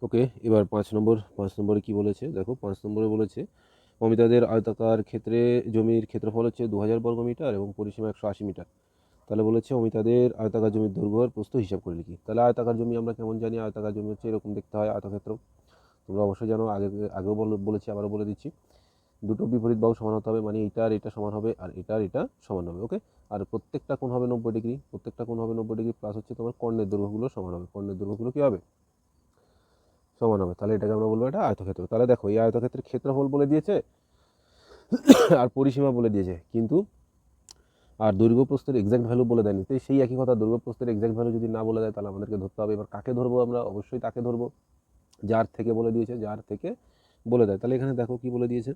ওকে, এবার 5 নম্বরে কি বলেছে দেখো। 5 নম্বরে বলেছে অমিতাদের আয়তাকার ক্ষেত্রে জমির ক্ষেত্রফল হচ্ছে 2000 বর্গমিটার এবং পরিসীমা 180 মিটার। তাহলে বলেছে অমিতাদের আয়তাকার জমির দৈর্ঘ্য আর প্রস্থ হিসাব করে লিখি। তাহলে আয়তাকার জমি আমরা কেমন জানি, আয়তাকার জমি হচ্ছে এরকম দেখতে হয় আয়তক্ষেত্র। তোমরা অবশ্যই জানো, আগেও বলেছি, আবারও বলে দিচ্ছি। দুটো বিপরীত বাহু সমান হতে হবে, মানে এটা আর এটা সমান হবে আর এটা আর এটা সমান হবে। ওকে, আর প্রত্যেকটা কোণ হবে 90 ডিগ্রি, প্রত্যেকটা কোণ হবে 90 ডিগ্রি, প্লাস হচ্ছে তোমার কর্ণের দৈর্ঘ্যগুলো সমান হবে, কর্ণের দৈর্ঘ্যগুলো কী হবে, সমান হবে। তাহলে এটাকে আমরা বলবো এটা আয়তক্ষেত্র। তাহলে দেখো এই আয়তক্ষেত্রের ক্ষেত্রফল বলে দিয়েছে আর পরিসীমা বলে দিয়েছে, কিন্তু আর দৈর্ঘ্য প্রস্থের এক্সাক্ট ভ্যালু বলে দেয়নি। তো সেই একই কথা, দৈর্ঘ্য প্রস্থের এক্সাক্ট ভ্যালু যদি না বলে দেয় তাহলে আমাদেরকে ধরতে হবে। এবার কাকে ধরবো আমরা? অবশ্যই তাকে ধরবো যার থেকে বলে দিয়েছে, যার থেকে বলে দেয়। তাহলে এখানে দেখো কি বলে দিয়েছে,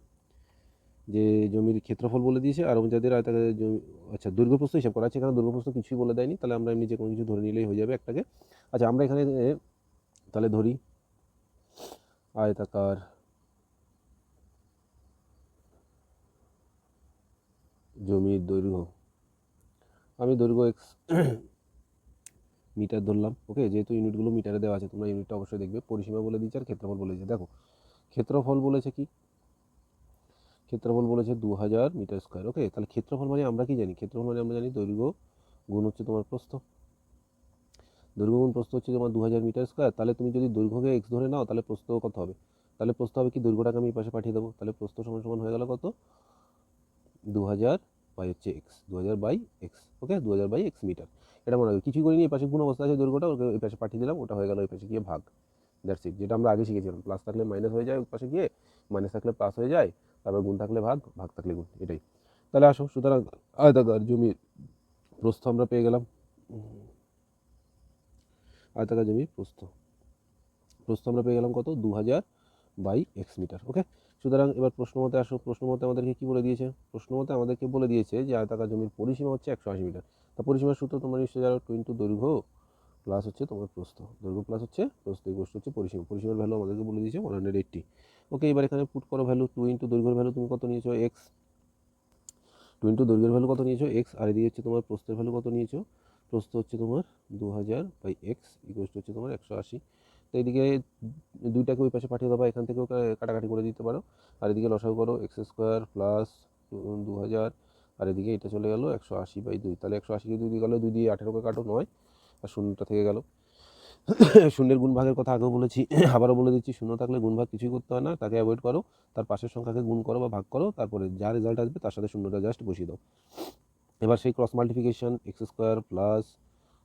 যে জমির ক্ষেত্রফল বলে দিয়েছে আর যাদের আয়তাকার জমি, আচ্ছা দৈর্ঘ্য প্রস্থ হিসাব করা আছে, এখানে দৈর্ঘ্য প্রস্থ কিছুই বলে দেয়নি। তাহলে আমরা এমনি যে কোনো কিছু ধরে নিলেই হয়ে যাবে একটাকে। আচ্ছা আমরা এখানে তাহলে ধরি আয়তাকার জমির দৈর্ঘ্য, আমি দৈর্ঘ্য এক্স মিটার ধরলাম। ওকে, যেহেতু ইউনিটগুলো মিটারে দেওয়া আছে তোমরা ইউনিটটা অবশ্যই দেখবে। পরিসীমা বলে দিয়েছে আর ক্ষেত্রফল বলে দিয়েছে। দেখো ক্ষেত্রফল বলেছে কি, ক্ষেত্রফল বলেছে 2000 মিটার স্কোয়ার। ওকে, তাহলে ক্ষেত্রফল মানে আমরা কি জানি, ক্ষেত্রফল মানে আমরা জানি দৈর্ঘ্য গুণ হচ্ছে তোমার প্রস্থ, দৈর্ঘ্য গুণ প্রস্থ হচ্ছে তোমার 2000 মিটার স্কোয়ার। তাহলে তুমি যদি দৈর্ঘ্যকে এক্স ধরে নাও তাহলে প্রস্থ কত হবে, তাহলে প্রস্থ হবে কি, দৈর্ঘ্যটাকে আমি এই পাশে পাঠিয়ে দেবো, তাহলে প্রস্থ সমান সমান হয়ে গেল কত, 2000 বাই হচ্ছে x, 2000 by x. Okay, 2000 by x metre. এটা মনে হবে কিছুই করিনি, এই পাশে গুণ অবস্থা আছে দৈর্ঘ্যটা, ওকে এই পাশে পাঠিয়ে দিলাম, ওটা হয়ে গেল এই পাশে গিয়ে ভাগ। দ্যাটস ইট, যেটা আমরা আগে শিখেছিলাম, প্লাস থাকলে মাইনাস হয়ে যায় ওই পাশে গিয়ে, মাইনাস থাকলে প্লাস হয়ে যায়, তারপর গুণ থাকলে ভাগ, ভাগ থাকলে গুণ, এটাই। তাহলে আসো, সুতরাং আয়তাকার জমির প্রস্থ আমরা পেয়ে গেলাম, আয়তাকার জমির প্রস্থ, প্রস্থ আমরা পেয়ে গেলাম কত, 2000 বাই এক্স মিটার। ওকে, সুতরাং এবার প্রশ্ন মতে আসো। প্রশ্ন মতে আমাদেরকে কি বলে দিয়েছে, প্রশ্ন মতে আমাদেরকে বলে দিয়েছে যে আয়তাকার জমির পরিসীমা হচ্ছে 180 মিটার। তা পরিসীমার সূত্র তোমরা নিশ্চয়ই জানো, 2 ইন্টু দৈর্ঘ্য প্লাস হচ্ছে তোমার প্রস্থ, দৈর্ঘ্য প্লাস হচ্ছে প্রস্থ ইকুয়াল হচ্ছে পরিসীমা। পরিসীমার ভ্যালু আমাদেরকে বলে দিয়েছে 180। ওকে, এবার এখানে পুট করো ভ্যালু, 2 ইন্টু দৈর্ঘ্যের ভ্যালু তুমি কত নিয়েছো, এক্স, 2 ইন্টু দৈর্ঘ্যের ভ্যালু কত নিয়েছো, এক্স, আর এদিকে হচ্ছে তোমার প্রস্থের ভ্যালু কত নিয়েছো, প্রস্থ হচ্ছে তোমার 2000 বাই এক্স ইকুয়াল হচ্ছে তোমার 180। তো এইদিকে দুইটাকে ওই পাশে পাঠিয়ে দেবো, এখান থেকেও কাটাকাটি করে দিতে পারো। আর এদিকে লসাগু করো, এক্স স্কোয়ার প্লাস 2000, আর এদিকে এটা চলে গেলো 180/2। তাহলে 180কে 2 দিয়ে গেলো, 2 দিয়ে 18কে কাটো 9, আর শূন্যটা থেকে গেল। শূন্যের গুণ ভাগের কথা আগেও বলেছি, আবারও বলে দিচ্ছি, শূন্য থাকলে গুণ ভাগ কিছুই করতে হয় না, তাকে অ্যাভয়েড করো, তার পাশের সংখ্যাকে গুণ করো বা ভাগ করো, তারপরে যা রেজাল্ট আসবে তার সাথে শূন্যটা জাস্ট বসিয়ে দাও। এবার সেই cross multiplication, x square plus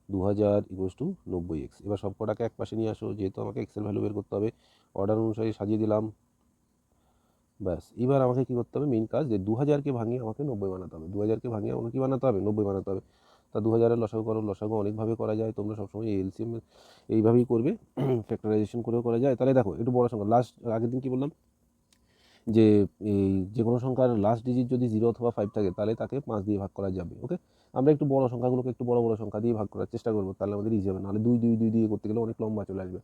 2000 equals to 90x। এবার সব কটাকে এক পাশে নিয়ে আসো, যেহেতু আমাকে এক্সের ভ্যালু বের করতে হবে, অর্ডার অনুসারে সাজিয়ে দিলাম। ব্যাস, এবার আমাকে কী করতে হবে, মেইন কাজ, যে 2000কে ভাঙিয়ে আমাকে 90 বানাতে হবে, 2000কে ভাঙিয়ে আমাকে কী বানাতে হবে, 90 বানাতে হবে। তা 2000-এর লসাগু করো, লসাগু অনেকভাবে করা যায়, তোমরা সবসময় এলসিএম এইভাবেই করবে, ফ্যাক্টরাইজেশন করেও করা যায়। তাহলে দেখো একটু বড় সংখ্যা, লাস্ট আগের দিন কী বললাম, যে এই যে কোনো সংখ্যার লাস্ট ডিজিট যদি 0 অথবা 5 থাকে তাহলে তাকে 5 দিয়ে ভাগ করা যাবে। ওকে, আমরা একটু বড় সংখ্যাগুলোকে একটু বড় বড় সংখ্যা দিয়ে ভাগ করার চেষ্টা করবো, তাহলে আমাদের ইজি হবে, নাহলে 2 2 2 দিয়ে করতে গেলে অনেক লম্বা চলে আসবে।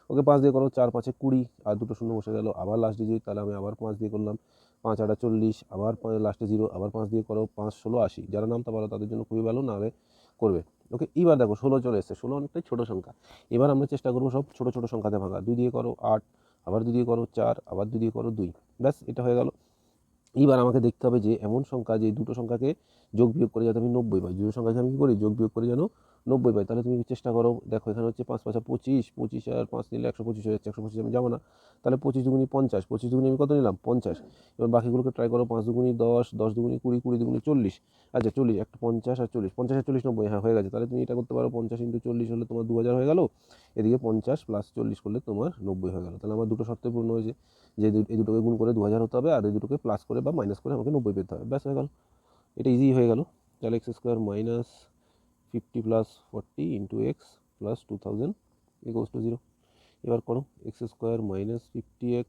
ওকে, 5 দিয়ে করো, 4 5 20, আর দুটো শূন্য বসে গেল, আবার লাস্ট ডিজিট, তাহলে আমি আবার 5 দিয়ে করলাম, 5 8 40, আবার লাস্টে 0, আবার 5 দিয়ে করো, 5 16 80। যারা নামতে পারো তাদের জন্য খুবই ভালো, নাহলে করবে। ওকে, এবার দেখো 16 চলে এসেছে, 16 অনেকটাই ছোটো সংখ্যা। এবার আমরা চেষ্টা করবো সব ছোটো ছোটো সংখ্যাতে ভাঙা, 2 দিয়ে করো 8, আবার 2 দিয়ে করো 4, আবার 2 দিয়ে করো 2। ব্যাস, এটা হয়ে গেল। এইবার আমাকে দেখতে হবে যে এমন সংখ্যা, যে দুটো সংখ্যাকে যোগ বিয়োগ করে যাতে আমি 90 পাই, দুটো সংখ্যাকে আমি কী করি, যোগ বিয়োগ করে যেন 90 পাই। তাহলে তুমি চেষ্টা করো, দেখো এখানে হচ্ছে 5 5 25, 25 আর 5 নিলে 125 হয়ে যাচ্ছে, 125 আমি যাবো না, তাহলে 25 দুগুণি 50, 25 দুগুণি আমি কত নিলাম, 50। এবার বাকিগুলোকে ট্রাই করো, 5 দুগুণি 10, 10 দুগুণি 20, 20 দুগুণি 40। আচ্ছা 40, একটা 50 আর 40, 50 আর 40 90, হ্যাঁ হয়ে গেছে। তাহলে তুমি এটা করতে পারো, 50 × 40 হলে তোমার 2000 হয়ে গেল, এদিকে 50 + 40 করলে তোমার 90 হয়ে গেল। তাহলে আমার দুটো শর্ত পূর্ণ হয়েছে, যে এই দুটোকে গুণ করে 2000 হতে হবে, আর এই দুটোকে প্লাস করে বা মাইনাস করে আমাকে 90 পেতে হবে। ব্যাস হয়ে গেল, এটা ইজি হয়ে গেল। তাহলে x square minus 50 + 40 × x plus 2000 equals to 0। এবার করো, x square minus 50x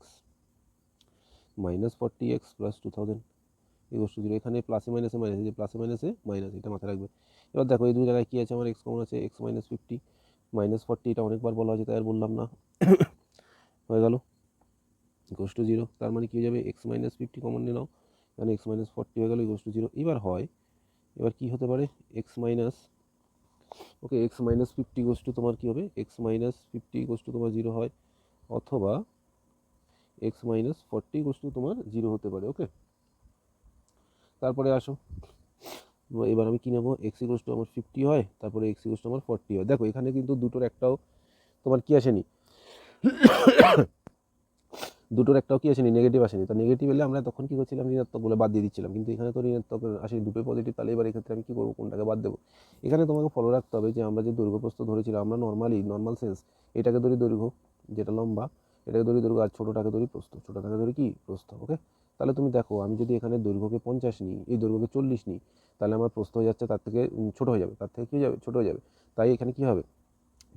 minus 40x plus 2000 equals to 0। এখানে প্লাসে মাইনাসে মাইনাস, যে প্লাসে মাইনাসে মাইনাস, এটা মাথায় রাখবে। এবার দেখো এই দুই জায়গায় কী আছে, আমার এক্স কমন আছে, এক্স মাইনাস 50 মাইনাস 40, এটা অনেকবার বলা হয়েছে তাই আর বললাম না, হয়ে গেল ইকুয়ালস টু 0। তার মানে কী হয়ে যাবে, এক্স মাইনাস 50 কমন নিয়ে নাও, এখানে এক্স মাইনাস 40 হয়ে গেল ইকুয়ালস টু 0। এবার হয়, এবার কী হতে পারে, x minus, okay x minus 50 equals to তোমার কী হবে, এক্স মাইনাস 50 ইকুয়ালস টু তোমার 0 হয়, অথবা এক্স মাইনাস 40 ইকুয়ালস টু তোমার 0 হতে পারে। ওকে, তারপরে আসো এবার আমি কী নেবো, এক্স ইকুয়ালস টু আমার 50 হয়, তারপরে এক্স ইকুয়ালস টু আমার 40 হয়। দেখো এখানে কিন্তু দুটোর একটাও তোমার কী আসেনি, দুটোর একটাও কি আসেনি, নেগেটিভ আসেনি। তো নেগেটিভ এলে আমরা তখন কী করছিলাম, ঋণাত্মক বলে বাদ দিয়ে দিচ্ছিলাম, কিন্তু এখানে তো ঋণাত্মক আসেনি, দুটোই পজিটিভ। তাহলে এবার এক্ষেত্রে আমি কী করবো, কোনটাকে বাদ দেবো। এখানে তোমাকে ফলো রাখতে হবে যে আমরা যে দৈর্ঘ্য প্রস্থ ধরেছিলাম, আমরা নর্মাল সেন্স এটাকে ধরি দৈর্ঘ্য, যেটা লম্বা এটাকে ধরি দৈর্ঘ্য, আর ছোটোটাকে ধরি প্রস্থ, ছোটোটাকে ধরি কি প্রস্থ। ওকে, তাহলে তুমি দেখো আমি যদি এখানে দৈর্ঘ্যকে 50 নিই, এই দৈর্ঘ্যকে 40 নিই, তাহলে আমার প্রস্থ হয়ে যাচ্ছে তার থেকে ছোটো হয়ে যাবে, তার থেকে কী হয়ে যাবে, ছোটো হয়ে যাবে। তাই এখানে কী হবে,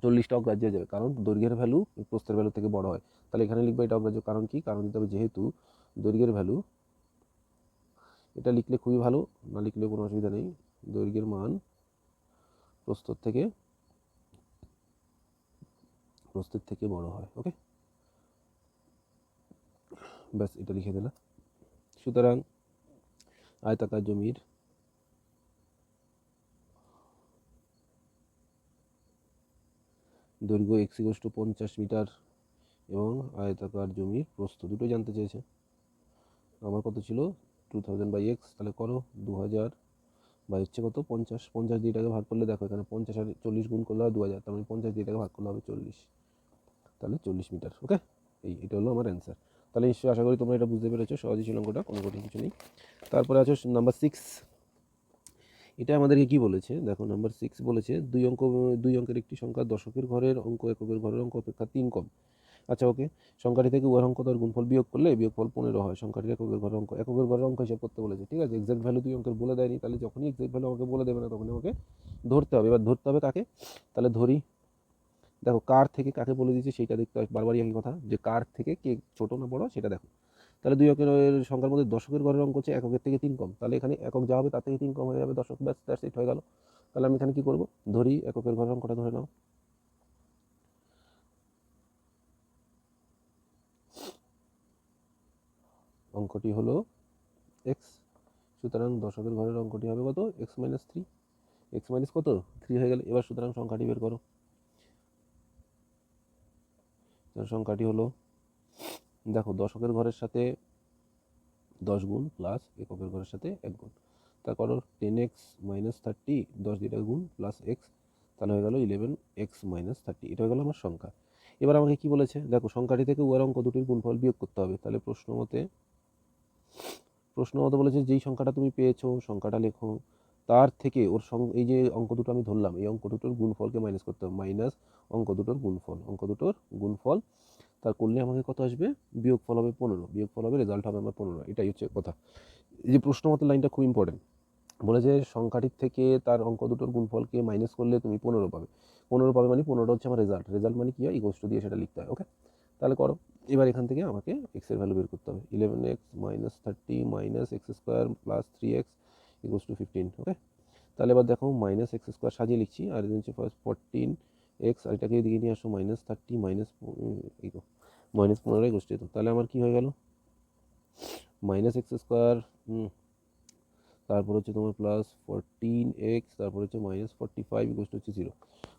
40টা অগ্রাহ্য হয়ে যাবে, কারণ দৈর্ঘ্যের ভ্যালু প্রস্থের ভ্যালু থেকে বড় হয়। তাহলে এখানে লিখবে এটা অগ্রাহ্য। কারণ কি, কারণ দিতে হবে যেহেতু দৈর্ঘ্যের ভ্যালু, এটা লিখলে খুবই ভালো, না লিখলেও কোনো অসুবিধা নেই, দৈর্ঘ্যের মান প্রস্থের থেকে বড় হয়। ওকে, ব্যাস এটা লিখে দিলাম। সুতরাং আয়তাকার জমির দৈর্ঘ্য এক্স ইকুয়ালস টু 50 মিটার এবং আয়তাকার জমির প্রস্থ দুটোই জানতে চেয়েছে। আমার কত ছিল 2000/x, তাহলে করো 2000 বা হচ্ছে কত 50 দিয়ে এটাকে ভাগ করলে দেখো এখানে 50 আর 40 গুণ করলে হয় 2000, তার মানে 50 দিয়ে এটাকে ভাগ করলে হবে 40, তাহলে 40 মিটার। ওকে, এটা হলো আমার অ্যান্সার। তাহলে নিশ্চয়ই আশা করি তোমরা এটা বুঝতে পেরেছো, সহজই ছিল অঙ্কটা, কোনো কঠিন কিছু নেই। তারপরে আছে নাম্বার 6। এটা আমাদেরকে কি বলেছে দেখো, নাম্বার 6 বলেছে দুই অঙ্কের একটি সংখ্যা দশকের ঘরের অঙ্ক এককের ঘরের অঙ্ক অপেক্ষা 3 কম। আচ্ছা ওকে, সংখ্যাটি থেকে উভয় অঙ্ক তার গুণফল বিয়োগ করলে বিয়োগফল 15 হয়। সংখ্যাটির এককের ঘরের অঙ্ক হিসাব করতে বলেছে। ঠিক আছে, এক্সাক্ট ভ্যালু দুই অঙ্কের বলে দেয়নি, তাহলে যখনই এক্সাক্ট ভ্যালু আমাকে বলে দেবে না তখনই আমাকে ধরতে হবে। এবার ধরতে হবে কাকে, তাহলে ধরি দেখো কার থেকে কাকে বলে দিয়েছে সেইটা দেখতে হয়, বারবারই একই কথা, যে কার থেকে কে ছোট না বড় সেটা দেখো। তাহলে দুই অঙ্কের সংখ্যার মধ্যে দশকের ঘরের অঙ্ক হচ্ছে এককের থেকে 3 কম, তাহলে এখানে একক যা হবে তার থেকে 3 কম হয়ে যাবে দশক, ব্যাস দ্যাটস ইট, হয়ে গেল। তাহলে আমি এখানে কি করব, ধরি এককের ঘরের অঙ্কটা ধরে নাও। অঙ্কটি হলো এক্স, সুতরাং দশকের ঘরের অঙ্কটি হবে কত, এক্স মাইনাস 3, এক্স মাইনাস কত 3 হয়ে গেল। এবার সুতরাং সংখ্যাটি বের করো, সংখ্যাটি হলো দেখো দশকের ঘরের সাথে 10 গুণ প্লাস এককের ঘরের সাথে 1 গুণ, তা করো 10x মাইনাস 30, 10 দিয়ে গুণ প্লাস এক্স, তাহলে হয়ে গেল 11x মাইনাস 30, এটা হয়ে গেল আমার সংখ্যা। এবার আমাকে কি বলেছে দেখো, সংখ্যাটি থেকে উভয় অঙ্ক দুটির গুণফল বিয়োগ করতে হবে। তাহলে প্রশ্ন মতে বলেছে যেই সংখ্যাটা তুমি পেয়েছো সংখ্যাটা লেখো, তার থেকে ওর এই যে অঙ্ক দুটো আমি ধরলাম, এই অঙ্ক দুটোর গুণফলকে মাইনাস করতে হবে, মাইনাস অঙ্ক দুটোর গুণফল, তার করলে আমাকে কত আসবে, বিয়োগফল হবে 15, বিয়োগফল হবে, রেজাল্ট হবে আমার 15। এটাই হচ্ছে কথা। এই যে প্রশ্ন মতো লাইনটা খুব ইম্পর্টেন্ট, বলেছে সংখ্যাটির থেকে তার অঙ্ক দুটোর গুণফলকে মাইনাস করলে তুমি 15 পাবে। 15 পাবে মানে 15টা হচ্ছে আমার রেজাল্ট মানে কি হয়, ইকুয়ালস টু দিয়ে সেটা লিখতে হয়। ওকে, তাহলে করো। এবার এখান থেকে আমাকে এক্সের ভ্যালু বের করতে হবে, 11x minus 30 minus x square plus 3x equals to 15। ওকে, তাহলে এবার দেখো মাইনাস এক্স স্কোয়ার সাজিয়ে লিখছি, আর এটা হচ্ছে ফার্স্ট 14x, আর এটাকে এদিকে নিয়ে আসো মাইনাস 30 মাইনাস 15 গোষ্ঠী। তাহলে আমার কি হয়ে গেল, মাইনাস এক্স স্কোয়ার, তারপর হচ্ছে তোমার প্লাস 14x, তারপর হচ্ছে মাইনাস 45 ইকুয়ালস টু হচ্ছে 0,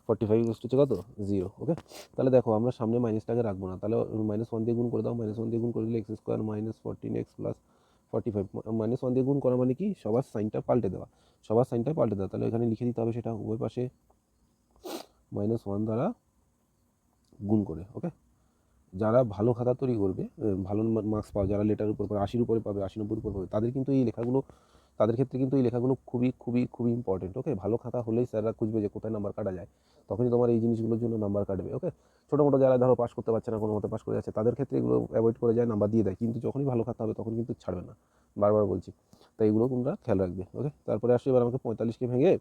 45 ইকুয়ালস টু হচ্ছে কত 0। ওকে, তাহলে দেখো আমরা সামনে মাইনাসটাকে রাখবো না, তাহলে -1 দিয়ে গুণ করে দাও, -1 দিয়ে গুণ করে দিলে x square minus 14x plus 45, -1 দিয়ে গুণ করা মানে কি সবার সাইনটা পাল্টে দেওয়া, তাহলে এখানে লিখে দিতে হবে সেটা উভয় পাশে -1 দ্বারা গুণ করে। ওকে, যারা ভালো খাতা তৈরি করবে, ভালো মার্কস পাবে, যারা লেটার উপর পাবে 80-র উপরে পাবে, 80-90-র উপর পাবে, তাদের ক্ষেত্রে কিন্তু এই লেখাগুলো খুবই খুবই খুবই ইম্পর্টেন্ট। ওকে, ভালো খাতা হলেই স্যাররা খুঁজবে যে কোথায় নাম্বার কাটা যায়, তখনই তোমার এই জিনিসগুলোর জন্য নাম্বার কাটবে। ওকে, ছোটো মোটো যারা ধরো পাস করতে পারছে না, কোনো মতে পাস করে যাচ্ছে, তাদের ক্ষেত্রে এগুলো অ্যাভয়েড করে যায়, নাম্বার দিয়ে দেয়, কিন্তু যখনই ভালো খাতা হবে তখন কিন্তু ছাড়বে না, বারবার বলছি। তাই এগুলো তোমরা খেয়াল রাখবে। ওকে, তারপরে আসলে এবার আমাকে 45কে ভেঙে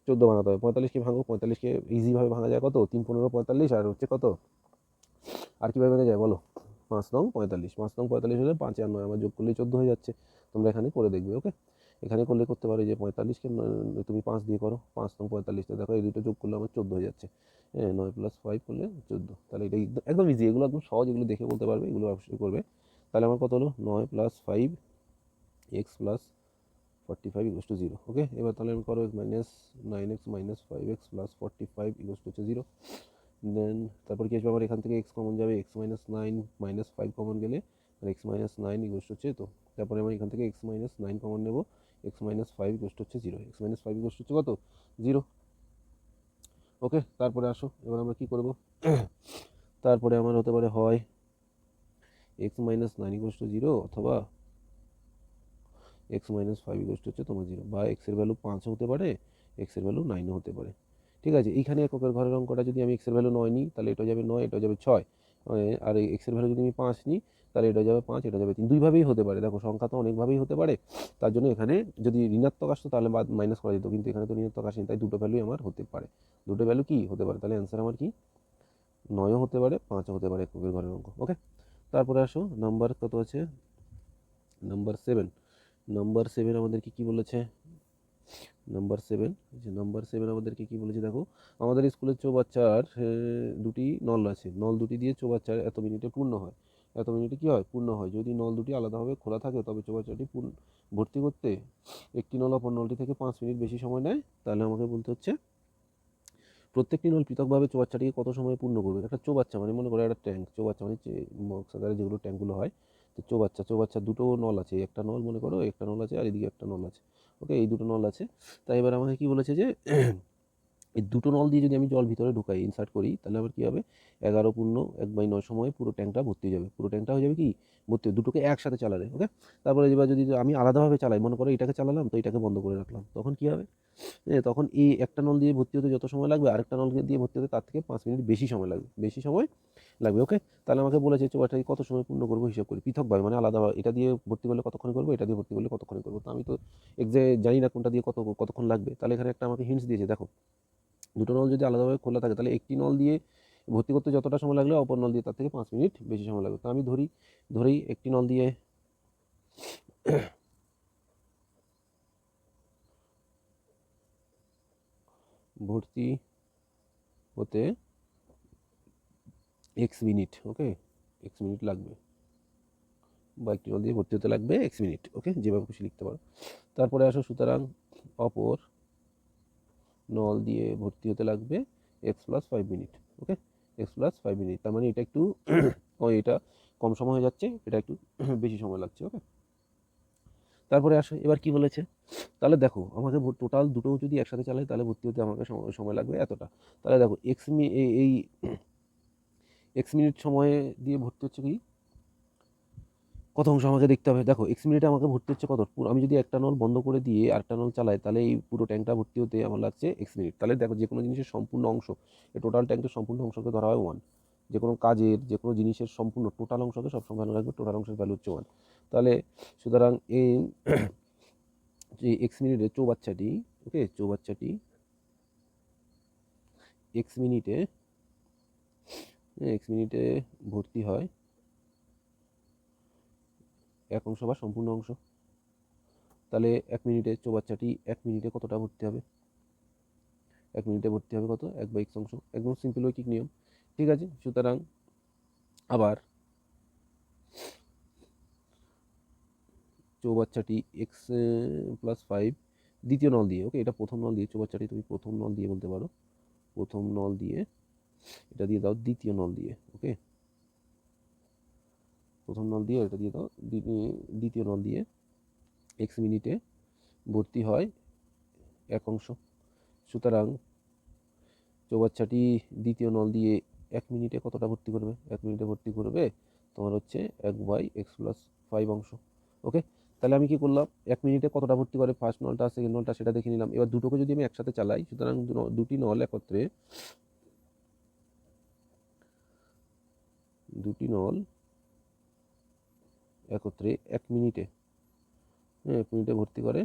14 বানাতে হবে। 45কে ভাঙো, 45কে ইজিভাবে ভাঙা যায় কত, 3 15 45, আর হচ্ছে কত, আর কীভাবে ভেঙে যায় বলো, 5 নং 45, 5 নং 45 হলে 5 আর 9 আমার যোগ করলেই 14 হয়ে যাচ্ছে। তোমরা এখানে করে দেখবে। ওকে, এখানে করলে করতে পারো যে 45কে তুমি 5 দিয়ে করো, 5 নং 45টা দেখো এই দুটো যোগ করলে আমার 14 হয়ে যাচ্ছে। 9 + 5 করলে 14, তাহলে এটা একদম ইজি, এগুলো একদম সহজ, এগুলো দেখে বলতে পারবে, এগুলো অবশ্যই করবে। তাহলে আমার কত হলো 9 + 5x + 45 ইকুয়ালস টু 0। ওকে, এবার তাহলে আমি করো -9x - 5x + 45 ইকুয়ালস টু হচ্ছে 0। দেন তারপর কি আসবে, আমার এখান থেকে এক্স কমন যাবে, x minus nine minus five common গেলে এক্স মাইনাস নাইন ইকুয়াল হচ্ছে তো, তারপরে আমি এখান থেকে এক্স মাইনাস নাইন কমন নেবো, এক্স মাইনাস ফাইভ ইকুয়াল হচ্ছে zero, x minus five equal হচ্ছে কত, জিরো। ওকে, তারপরে আসো এবার আমরা কি করব, তারপরে আমার হতে পারে হয় x minus nine equal to zero, অথবা এক্স মাইনাস ফাইভ ইকুয়াল হচ্ছে তোমার জিরো, বা এক্সের ভ্যালু পাঁচও হতে পারে, এক্সের ভ্যালু নাইনও হতে পারে। ঠিক আছে, এইখানে এককের ঘরের অঙ্কটা যদি আমি এক্সের ভ্যালু নয় নিই তাহলে এটা যাবে নয়, এটা যাবে ছয়, আর এই এক্সের ভ্যালু যদি আমি পাঁচ নিই তাহলে এটা যাবে পাঁচ, এটা যাবে তিন, দুইভাবেই হতে পারে। দেখো সংখ্যা তো অনেকভাবেই হতে পারে, তার জন্য এখানে যদি ঋণাত্মক আসতো তাহলে বাদ মাইনাস করা যেত, কিন্তু এখানে তো ঋণাত্মক আসেনি, তাই দুটো ভ্যালুই আমার হতে পারে। দুটো ভ্যালু কি হতে পারে, তাহলে অ্যান্সার আমার কি নয়ও হতে পারে, পাঁচও হতে পারে এককের ঘরের অঙ্ক। ওকে, তারপরে আসো নাম্বার কত আছে, নাম্বার সেভেন। নাম্বার সেভেন আমাদেরকে কি বলেছে, নাম্বার সেভেন, যে নাম্বার সেভেন আমাদেরকে কি বলেছে দেখো, আমাদের স্কুলের চৌবাচ্চার দুটি নল আছে, নল দুটি দিয়ে চৌবাচ্চার এত মিনিটে পূর্ণ হয়, এত মিনিটে কি হয়, পূর্ণ হয়। যদি নল দুটি আলাদাভাবে খোলা থাকে তবে চৌবাচ্চাটি ভর্তি করতে একটি নল অপর নলটি থেকে 5 মিনিট বেশি সময় নেয়। তাহলে আমাকে বলতে হচ্ছে প্রত্যেকটি নল পৃথকভাবে চৌবাচ্চাটিকে কত সময় পূর্ণ করবে। একটা চৌবাচ্চা মানে মনে করো একটা ট্যাঙ্ক, চৌবাচ্চা মানে বক্সাকারে যেগুলো ট্যাঙ্কগুলো হয়, তো চৌবাচ্চা দুটো নল আছে, একটা নল মনে করো, একটা নল আছে আর এদিকে একটা নল আছে। ওকে, এই দুটো নল আছে। তাই এবার আমাকে কি বলেছে যে এই দুটো নল দিয়ে যদি আমি জল ভিতরে ঢুকাই, ইনসার্ট করি, তাহলে আবার কী হবে, 11 পূর্ণ 1/9 সময়ে পুরো ট্যাঙ্কটা ভর্তি হয়ে যাবে, পুরো ট্যাঙ্কটা হয়ে যাবে কি ভর্তি, দুটোকে একসাথে চালালে। ওকে, তারপরে এবার যদি আমি আলাদাভাবে চালাই, মনে করো এটাকে চালালাম তো এটাকে বন্ধ করে রাখলাম, তখন কী হবে, তখন এই একটা নল দিয়ে ভর্তি হতে যত সময় লাগবে আরেকটা নল দিয়ে ভর্তি হতে তার থেকে 5 মিনিট বেশি সময় লাগবে, বেশি সময় লাগবে। ওকে, তাহলে আমাকে বলেছে চৌবাচ্চাটি কত সময় পূর্ণ করবো হিসাব করি, পৃথকভাবে মানে আলাদাভাবে, এটা দিয়ে ভর্তি করলে কতক্ষণ করবো, এটা দিয়ে ভর্তি করলে কতক্ষণ করবো। তো আমি তো জানি না কোনটা দিয়ে কতক্ষণ লাগবে, তাহলে এখানে একটা আমাকে হিন্টস দিয়েছে। দেখো দুটো নল যদি আলাদাভাবে খোলা থাকে তাহলে একটি নল দিয়ে ভর্তি করতে যতটা সময় লাগলে অপর নল দিয়ে তার থেকে 5 মিনিট বেশি সময় লাগবে। তো আমি ধরি একটি নল দিয়ে ভর্তি হতে এক্স মিনিট, ওকে এক্স মিনিট লাগবে, বা একটি নল দিয়ে ভর্তি হতে লাগবে এক্স মিনিট। ওকে, যেভাবে খুশি লিখতে পারো। তারপরে আসো, সুতরাং অপর নল দিয়ে ভর্তি হতে লাগবে এক্স প্লাস 5 মিনিট। ওকে, এক্স প্লাস 5 মিনিট, তার মানে এটা একটু এটা কম সময় হয়ে যাচ্ছে, এটা একটু বেশি সময় লাগছে। ওকে, তারপরে আসো এবার কি বলেছে, তাহলে দেখো আমাকে টোটাল দুটো যদি একসাথে চালাই তাহলে ভর্তি হতে আমাকে সময় লাগবে এতটা। তাহলে দেখো এই এক্স মিনিট সময়ে দিয়ে ভর্তি হচ্ছে কি, কত অংশ আমাকে দেখতে হবে। দেখো এক্স মিনিটে আমাকে ভর্তি হচ্ছে কত, আমি যদি একটা নল বন্ধ করে দিয়ে আরেকটা নল চালাই তাহলে এই পুরো ট্যাঙ্কটা ভর্তি হতে আমার লাগছে এক্স মিনিট। তাহলে দেখো যে কোনো জিনিসের সম্পূর্ণ অংশ, এই টোটাল ট্যাঙ্কের সম্পূর্ণ অংশকে ধরা হয় ওয়ান, যে কোনো কাজের যে কোনো জিনিসের সম্পূর্ণ টোটাল অংশকে সবসময় ভালো রাখবে, টোটাল অংশের ভ্যালু হচ্ছে ওয়ান। তাহলে সুতরাং এই যে এক্স মিনিটে চৌবাচ্চাটি, ওকে চৌবাচ্চাটি এক্স মিনিটে ভর্তি হয় এক অংশ বা সম্পূর্ণ অংশ। তাহলে 1 মিনিটে চৌবাচ্চাটি 1 মিনিটে কতটা ভর্তি হবে, 1 মিনিটে ভর্তি হবে কত, 1/x অংশ, একদম সিম্পল ঐকিক নিয়ম। ঠিক আছে, সুতরাং আবার চৌবাচ্চাটি এক্স প্লাস 5 দ্বিতীয় নল দিয়ে, ওকে এটা প্রথম নল দিয়ে, চৌবাচ্চাটি তুমি প্রথম নল দিয়ে বলতে পারো, প্রথম নল দিয়ে, এটা দিয়ে দাও দ্বিতীয় নল দিয়ে। ওকে, প্রথম নল দিয়ে এটা দিয়ে দাও দ্বিতীয় নল দিয়ে এক্স মিনিটে ভর্তি হয় এক অংশ। সুতরাং চৌবাচ্চাটি দ্বিতীয় নল দিয়ে 1 মিনিটে কতটা ভর্তি করবে, 1 মিনিটে ভর্তি করবে তোমার হচ্ছে 1/x+5 অংশ। ওকে, তাহলে আমি কি করলাম, 1 মিনিটে কতটা ভর্তি করে ফার্স্ট নলটা সেকেন্ড নলটা সেটা দেখে নিলাম। এবার দুটোকে যদি আমি একসাথে চালাই, সুতরাং দুটি নল একত্রে, দুটি নল একত্রে 1 মিনিটে, 1 মিনিটে ভর্তি করে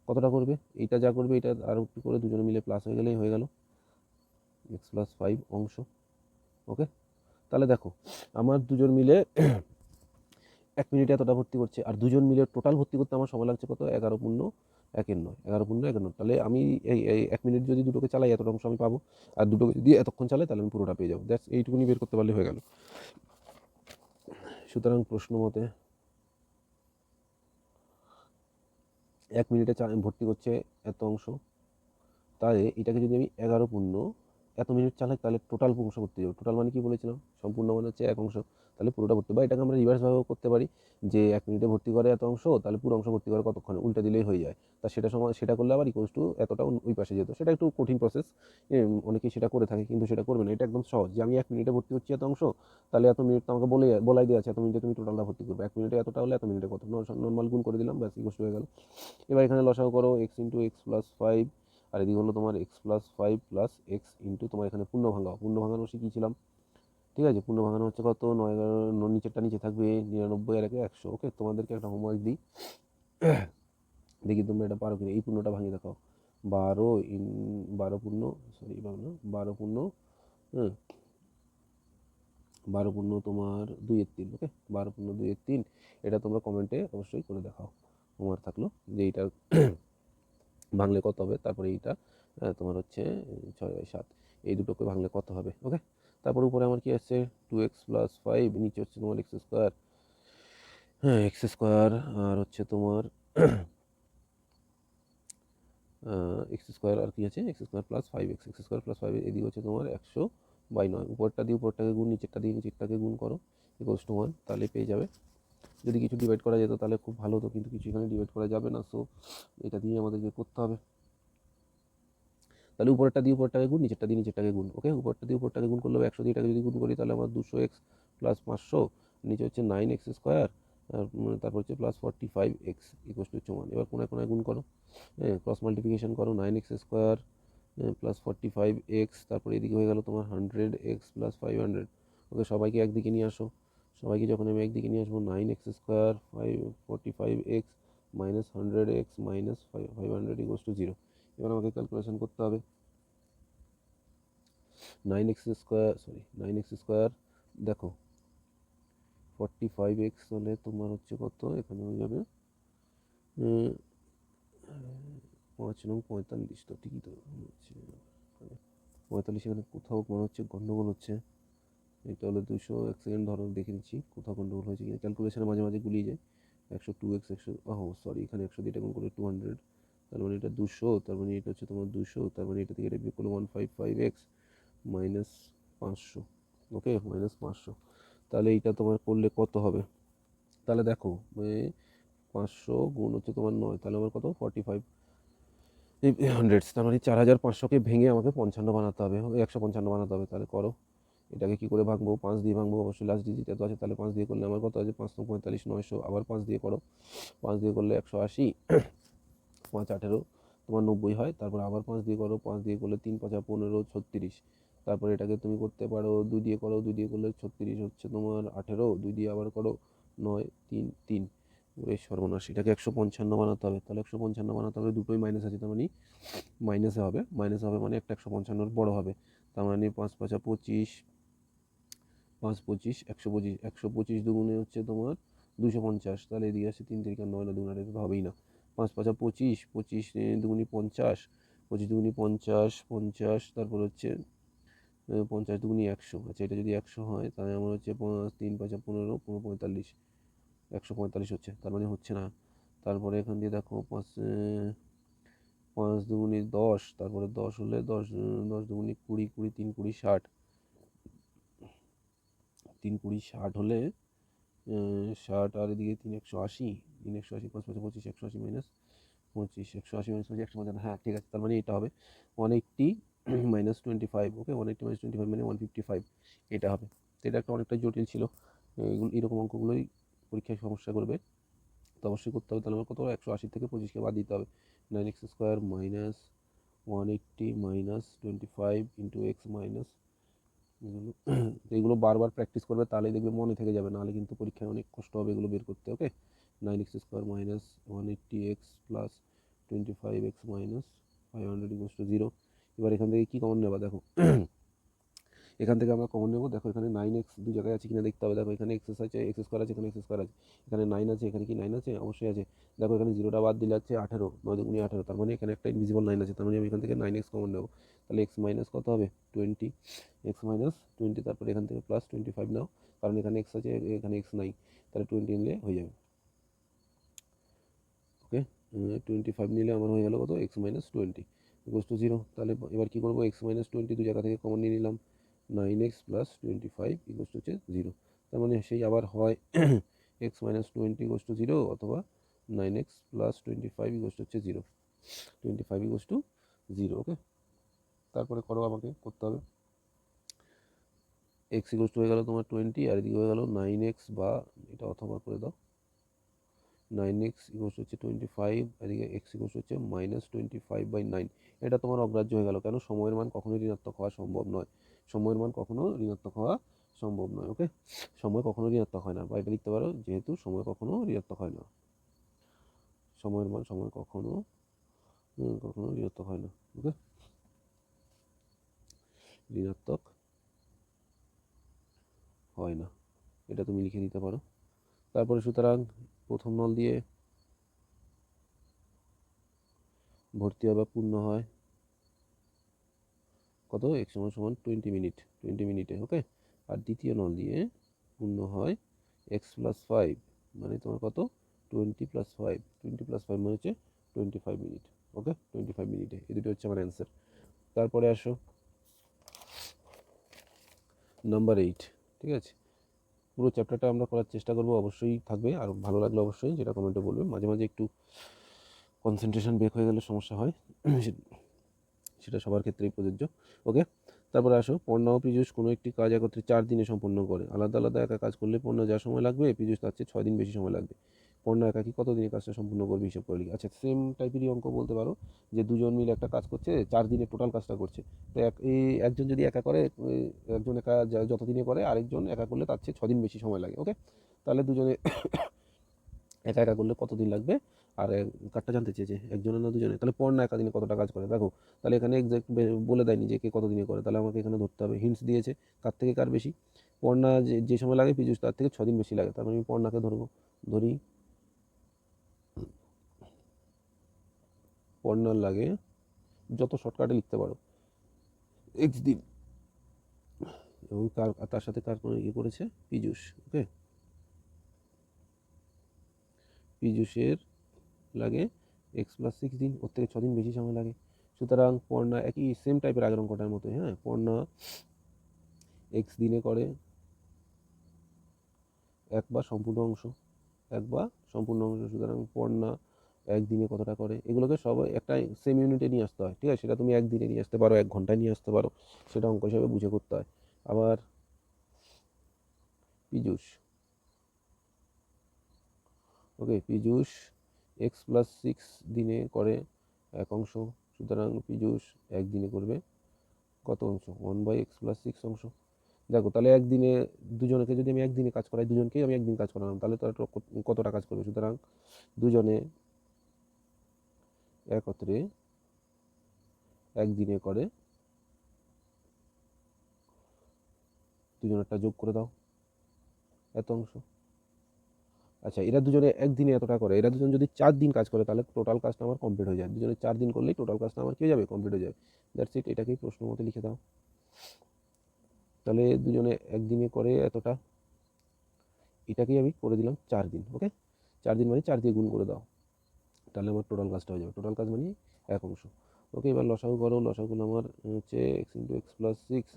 কতটা করবে, এইটা যা করবে এটা আর একটু করে দুজনে মিলে প্লাস হয়ে গেলেই হয়ে গেল x+5 অংশ। ওকে, তাহলে দেখো আমার দুজন মিলে 1 মিনিটে এতটা ভর্তি করছে, আর দুজন মিলে টোটাল ভর্তি করতে আমার সময় লাগছে কত, 11/9, 11/9। তাহলে আমি এই 1 মিনিট যদি দুটোকে চালাই এতটা অংশ আমি পাবো, আর দুটোকে যদি এতক্ষণ চালাই তাহলে আমি পুরোটা পেয়ে যাবো। দ্যাটস, এইটুকুনি বের করতে পারলে হয়ে গেল। সুতরাং প্রশ্ন মতে 1 মিনিটে ভর্তি করছে এত অংশ, তাই এটাকে যদি আমি 11 পূর্ণ এত মিনিট চালাই তাহলে টোটাল অংশ করতে যাবে। টোটাল মানে কি বলেছিলাম, সম্পূর্ণ মানে হচ্ছে এক অংশ, তাহলে পুরোটা ভর্তি। বা এটাকে আমরা রিভার্সভাবেও করতে পারি, যে 1 মিনিটে ভর্তি করে এত অংশ, তাহলে পুরো অংশ ভর্তি করে কতক্ষণে, উল্টা দিলেই হয়ে যায়। তা সেটা করলে আবার ইকুয়ালস টু এতটা ওই পাশে যেত। সেটা একটু কঠিন প্রসেস, অনেকেই সেটা করে থাকে, কিন্তু সেটা করবে না। এটা একদম সহজ, যে আমি 1 মিনিটে ভর্তি হচ্ছি এত অংশ, তাহলে এত মিনিট তো আমাকে বলাই দেওয়া আছে, এত মিনিটে তুমি টোটালটা ভর্তি করবে। 1 মিনিটে এতটা হলে এত মিনিটে কত, নর্মাল গুণ করে দিলাম, ব্যাস ইকুয়ালস হয়ে গেল। এবার এখানে লসাগু করো, এক্স ইন্টু এক্স প্লাস 5, আর এদিকে হলো তোমার x plus 5 plus x into তোমার এখানে পূর্ণ ভাঙানো শিখিয়েছিলাম। ঠিক আছে, পূর্ণ ভাঙানো হচ্ছে কত, 9 নিচেরটা নিচে থাকবে 99 আর একে 100। ওকে, তোমাদেরকে একটা হোমওয়ার্ক দিই, দেখি তোমরা এটা পারো কিনা। এই পূর্ণটা ভাঙিয়ে দেখাও, 12 পূর্ণ, সরি এভাবে না, 12 পূর্ণ, হ্যাঁ 12 পূর্ণ তোমার 2/3। ওকে, 12 পূর্ণ 2/3, এটা তোমরা কমেন্টে অবশ্যই করে দেখাও। হোমওয়ার্ক থাকলো যে এইটা ভাঙলে কত হবে, তারপরে এইটা তোমার হচ্ছে 6/7, এই দুটোকে ভাঙলে কত হবে। ওকে, তারপর উপরে আমার কি আসছে 2x প্লাস 5, নিচে হচ্ছে তোমার এক্স স্কোয়ার, হ্যাঁ এক্স স্কোয়ার, আর হচ্ছে তোমার এক্স স্কোয়ার, আর কি আছে x square plus 5x, x square plus 5, এদিকে হচ্ছে তোমার 100/9। উপরটা দিয়ে উপরটাকে গুণ, নিচেরটা দিয়ে নিচেরটাকে গুণ করো, ইকুয়ালস টু 1, তাহলে পেয়ে যাবে। যদি কিছু ডিভাইড করা যেত তাহলে খুব ভালো হতো, কিন্তু কিছু এখানে ডিভাইড করা যাবে না, সো এটা দিয়ে আমাদেরকে করতে হবে। তাহলে উপরটা দিয়ে উপরটাকে গুণ, নিচেরটা দিয়ে নিচেরটাকে গুণ। ওকে, উপরটা দিয়ে উপরটাকে গুণ করলে 100 দিয়ে এটাকে যদি গুণ করি, তাহলে আমার 200x প্লাস 500, নিচে হচ্ছে 9x স্কোয়ার, তারপর হচ্ছে প্লাস 45x ইকুয়াল টু 1। এবার কোনায় কোনায় গুণ করো, ক্রস মাল্টিপ্লিকেশন করো, 9x স্কোয়ার প্লাস 45x, তারপর এদিকে হয়ে গেল তোমার 100x প্লাস 500। ওকে, সবাইকে একদিকে নিয়ে আসো, সবাইকে যখন আমি একদিকে নিয়ে আসবো, 9x square 45x minus 100x minus 500 equal to 0। এবার আমাকে ক্যালকুলেশন করতে হবে, 9x স্কোয়ার দেখো 45x হলে তোমার হচ্ছে কত, এখানে হয়ে যাবে 5 নং 45, তো ঠিকই তো হচ্ছে 45, এখানে কোথাও মনে হচ্ছে গন্ডগোল হচ্ছে। এটা হলো 200, 1 সেকেন্ড ধরো দেখে নিচ্ছি কোথাও গন্ডগোল হয়েছে কিনা, ক্যালকুলেশনে মাঝে মাঝে গুলিয়ে যায়। 102x, সরি এখানে 100 দিয়ে এটা গুণ করে 200, তার মানে এটা 200, তার মানে এটা হচ্ছে তোমার 200, তার মানে এটা থেকে এটা বিয়োগ করলে 155x মাইনাস 500। ওকে, মাইনাস 500, তাহলে এইটা তোমার করলে কত হবে, তাহলে দেখো 500 গুণ হচ্ছে তোমার 9, তাহলে আমার কত 45 হান্ড্রেডস, তার মানে 4500কে ভেঙে আমাকে 55 বানাতে হবে, 155 বানাতে হবে। তাহলে করো, এটাকে কী করে ভাঙবো, 5 দিয়ে ভাঙবো, অবশ্যই লাস্ট ডিজিট এত আছে, তাহলে 5 দিয়ে করলে আমার কত আছে, 5 45, 900, আবার 5 দিয়ে করো, 5 দিয়ে করলে 180, 5 18 তোমার 90 হয়, তারপর আবার 5 দিয়ে করো, 5 দিয়ে করলে 3 5 15 36, তারপরে এটাকে তুমি করতে পারো 2 দিয়ে করো, 2 দিয়ে করলে 36 হচ্ছে তোমার 18, 2 দিয়ে আবার করো 9 3 3, ওরে সর্বনাশ, এটাকে 155 বানাতে হবে। তাহলে 155 বানাতে হবে, দুটোই মাইনাস আছে, তার মানে মাইনাসে হবে মানে একটা 155 বড় হবে, তার মানে 5 5 25, 5 25 125, 125 দুগুণে হচ্ছে তোমার 250, তাহলে এদিকে আসছে 3 3 9, 9 2, এটা তো হবেই না। 5 5 25, 25 দুগুণি 50, 25 দুগুণি 50 50, তারপর হচ্ছে 50 দুগুণি 100। আচ্ছা, এটা যদি 100 হয়, তাহলে আমার হচ্ছে 3 5 15 45, 145 হচ্ছে, তার মানে হচ্ছে না। তারপরে এখান দিয়ে দেখো 5 দুগুণি 10, তারপরে 10 হলে 10 10 দুগুণি 20 20 3 20 60, 3 20 60 হলে 60, আর এদিকে 3 180, 3 180, 5 5 25, 180 মাইনাস 25, 180 মাইনাস 25, 155, হ্যাঁ ঠিক আছে, তার মানে এটা হবে 180 মাইনাস 25। ওকে, 180 মাইনাস 25 মানে 155, এটা হবে। তো এটা একটা অনেকটা জটিল ছিল, এগুলো এরকম অঙ্কগুলোই পরীক্ষায় সমস্যা করবে, তো অবশ্যই করতে হবে। তাহলে আমার কত, 180 থেকে 25কে বাদ দিতে হবে, 9x square minus 180 minus 25 into X minus, এগুলো বারবার প্র্যাকটিস করবে, তাহলেই দেখবে মনে থেকে যাবে, নাহলে কিন্তু পরীক্ষায় অনেক কষ্ট হবে এগুলো বের করতে। ওকে, 9x square minus 180x plus 25x minus 500 equals to 0। এবার এখান থেকে কী কমন নেবা, দেখো এখান থেকে আমরা কমন নেবো, দেখো এখানে 9x দু জায়গায় আছে কিনা দেখতে হবে। দেখো এখানে এক্স আছে, এক্স স্কোয়ার আছে, এখানে এক্স স্কোয়ার আছে, এখানে 9 আছে, এখানে কি 9 আছে, অবশ্যই আছে। দেখো এখানে 0টা বাদ দিলে আছে 18, 9 দুগুণি 18, তার মানে এখানে একটা ইনভিজিবল 9 আছে, তার মানে আমি এখান থেকে 9x কমন নেবো। তাহলে এক্স মাইনাস কত হবে 20, এক্স মাইনাস 20, তারপরে এখান থেকে প্লাস 25 নাও, কারণ এখানে এক্স আছে, এখানে এক্স নাই, তাহলে 20 নিলে হয়ে যাবে। ওকে, 25 নিলে আমার হয়ে গেল কত, এক্স মাইনাস 20। Equals to 0। তাহলে এবার কী করবো, এক্স মাইনাস 20 দু জায়গা থেকে কমন নিয়ে নিলাম, 9x প্লাস 25 ইকুয়ালস টু হচ্ছে 0। তার মানে সেই আবার হয় এক্স মাইনাস 20 ইকুয়ালস টু 0 অথবা 9x প্লাস 25 ইকুয়ালস টু হচ্ছে 0, 25 ইকুয়ালস টু 0। ওকে, তারপরে করো, আমাকে করতে হবে এক্স ইকুয়ালস টু হয়ে গেল তোমার 20 আর এদিকে হয়ে গেল 9x, বা এটা অথবা করে দাও 9x ইকুয়ালস হচ্ছে 25, এদিকে x ইকুয়ালস হচ্ছে -25/9। এটা তোমার অগ্রাহ্য হয়ে গেল, কেন? সময়ের মান কখনো ঋণাত্মক হওয়া সম্ভব নয়, সময়ের মান কখনো ঋণাত্মক হওয়া সম্ভব নয়। ওকে, সময় কখনো ঋণাত্মক হয় না, বা এটা লিখতে পারো যেহেতু সময় কখনো ঋণাত্মক হয় না, সময়ের মান সময় কখনো কখনো ঋণাত্মক হয় না। ওকে, ঋণাত্মক হয় না, এটা তুমি লিখে দিতে পারো। তারপরে সুতরাং প্রথম নল দিয়ে ভর্তি হয় বা পূর্ণ হয় কত, x সমান 20 মিনিট, 20 মিনিটে। ওকে, আর দ্বিতীয় নল দিয়ে পূর্ণ হয় x প্লাস 5, মানে তোমার কত, 20 প্লাস 5, 20 প্লাস 5 মানে হচ্ছে 25 মিনিট। ওকে, 25 মিনিটে, এই দুটো হচ্ছে আমার অ্যান্সার। তারপরে আসো নাম্বার 8। ঠিক আছে, পুরো চ্যাপ্টারটা আমরা করার চেষ্টা করবো, অবশ্যই থাকবে, আর ভালো লাগলে অবশ্যই যেটা কমেন্টে বলবে। মাঝে মাঝে একটু কনসেন্ট্রেশন ব্রেক হয়ে গেলে সমস্যা হয়, সেটা সবার ক্ষেত্রেই প্রযোজ্য। ওকে, তারপরে আসো, পর্ণা ও পীযূষ কোনো একটি কাজ একত্রে 4 দিনে সম্পন্ন করে। আলাদা আলাদা একা কাজ করলে পর্ণা যা সময় লাগবে পীযূষ তার চেয়ে 6 দিন বেশি সময় লাগবে। পর্ণা একাকি কত দিনে কাজটা সম্পূর্ণ করবে হিসাব করে লিখি। আচ্ছা, সেম টাইপেরই অঙ্ক বলতে পারো যে দুজন মিলে একটা কাজ করছে, 4 দিনে টোটাল কাজটা করছে। তো একজন যদি একা করে, একজন একা যত দিনে করে, আরেকজন একা করলে তার চেয়ে 6 দিন বেশি সময় লাগে। ওকে, তাহলে দুজনে একা একা করলে কত দিন লাগবে, আর কারটা জানতে চেয়েছে একজনের না দুজনে। তাহলে পর্ণা একা দিনে কতটা কাজ করে দেখো, তাহলে এখানে এক্সাক্ট বলে দেয়নি যে কে কত দিনে করে, তাহলে আমাকে এখানে ধরতে হবে, হিন্টস দিয়েছে কার থেকে কার বেশি। পর্ণা যে সময় লাগে পীযূষ তার থেকে 6 দিন বেশি লাগে, তার মানে আমি পর্ণাকে ধরবো। ধরি পর্ণার লাগে, যত শর্টকাটে লিখতে পারো, এক্স দিন, এবং তার সাথে কার কোনো ইয়ে করেছে, পীযূষ। ওকে, পীযূষের লাগে এক্স প্লাস 6 দিন, ওর থেকে 6 দিন বেশি সময় লাগে। সুতরাং পর্ণা একই সেম টাইপের আগের অঙ্কটার মতো, হ্যাঁ, পর্ণা এক্স দিনে করে এক বা সম্পূর্ণ অংশ, এক বা সম্পূর্ণ অংশ। সুতরাং পর্ণা একদিনে কতটা করে, এগুলোকে সবাই একটা সেম ইউনিটে নিয়ে আসতে হয়। ঠিক আছে, সেটা তুমি একদিনে নিয়ে আসতে পারো, 1 ঘন্টায় নিয়ে আসতে পারো, সেটা অঙ্ক হিসাবে বুঝে করতে হয়। আবার পীযূষ, ওকে, পীযূষ এক্স প্লাস 6 দিনে করে 1 অংশ। সুতরাং পীযূষ একদিনে করবে কত অংশ, 1/x প্লাস 6 অংশ। দেখো, তাহলে একদিনে দুজনকে যদি আমি একদিনে কাজ করাই, দুজনকেই আমি একদিন কাজ করালাম, তাহলে তারা কতটা কাজ করবে। সুতরাং দুজনে একত্রে একদিনে করে, দুজনেরটা যোগ করে দাও, এত অংশ। আচ্ছা, এরা দুজনে একদিনে এতটা করে, এরা দুজন যদি 4 দিন কাজ করে তাহলে টোটাল কাজটা আমার কমপ্লিট হয়ে যায়। দুজনে 4 দিন করলেই টোটাল কাজটা আমার কি হয়ে যাবে, কমপ্লিট হয়ে যাবে। দ্যাটস ইট, এটাকেই প্রশ্ন মতো লিখে দাও। তাহলে দুজনে একদিনে করে এতটা, এটাকেই আমি করে দিলাম 4 দিন। ওকে, 4 দিন মানে 4 দিয়ে গুণ করে দাও, তাহলে আমার টোটাল কাজটা হয়ে যাবে। টোটাল কাজ মানে 1 অংশ। ওকে, এবার লসাগু করো, লসাগু আমার হচ্ছে এক্স ইন্টু এক্স প্লাস 6,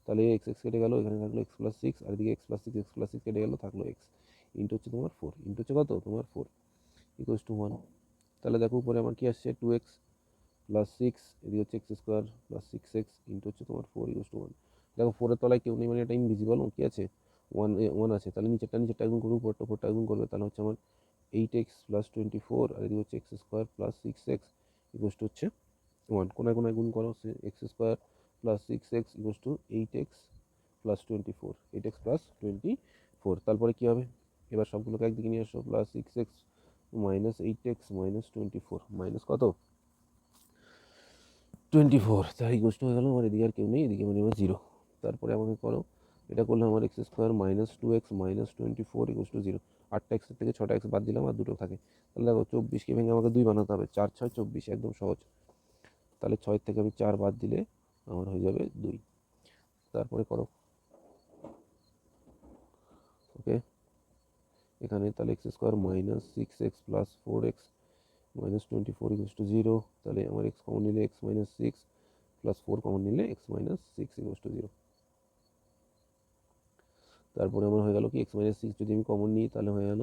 তাহলে এক্স এক্স কেটে গেলো, এখানে থাকলো এক্স প্লাস 6, আর এদিকে এক্স প্লাস 6 কেটে গেলো, থাকলো এক্স, ইন্টু হচ্ছে তোমার 4, ইন্টু হচ্ছে কত তোমার 4 ইকুয়ালস টু 1। তাহলে দেখো উপরে আমার কি আসছে, 2x প্লাস 6, এদিকে হচ্ছে x square plus 6x into হচ্ছে তোমার 4 ইকুয়ালস টু 1। দেখো 4-এর তলায় কেউ নেই, মানে এটা ইনভিজিবল, কি আছে, 1 আছে। তাহলে নিচেরটা গুণ করবো, উপরটা গুণ করবে, তাহলে হচ্ছে আমার 8x প্লাস 24, আর এদিকে হচ্ছে x square plus 6x equals to হচ্ছে 1। কোনায় কোনায় গুণ করো, x square plus 6x equals to 8x plus 24, 8x plus 24। তারপরে কী হবে, এবার সবগুলোকে একদিকে নিয়ে আসো, plus 6x minus 8x minus 24, minus কত 24, তাই ইকুয়ালস টু হয়ে গেল আমার, এদিকে আর কেউ নেই, এদিকে মানে আমার 0। তারপরে আমাকে করো, এটা করলে আমার x square minus 2x minus 24 equals to 0। 8টা এক্সের থেকে 6টা এক্স বাদ দিলাম, আর দুটো থাকে। তাহলে দেখো 24কে ভেঙে আমাকে 2 বানাতে হবে, 4 6 24, একদম সহজ। তাহলে 6 থেকে আমি 4 বাদ দিলে আমার হয়ে যাবে 2। তারপরে করো, ওকে, এখানে তাহলে x square minus 6x plus 4x minus 24 equals to 0, তাহলে আমার এক্স কমন নিলে এক্স মাইনাস 6 প্লাস 4 কমন নিলে এক্স মাইনাস 6 ইকুয়ালস টু 0। তারপরে আমার হয়ে গেল কি এক্স মাইনাস 6 যদি আমি কমন নিই তাহলে হয়ে গেল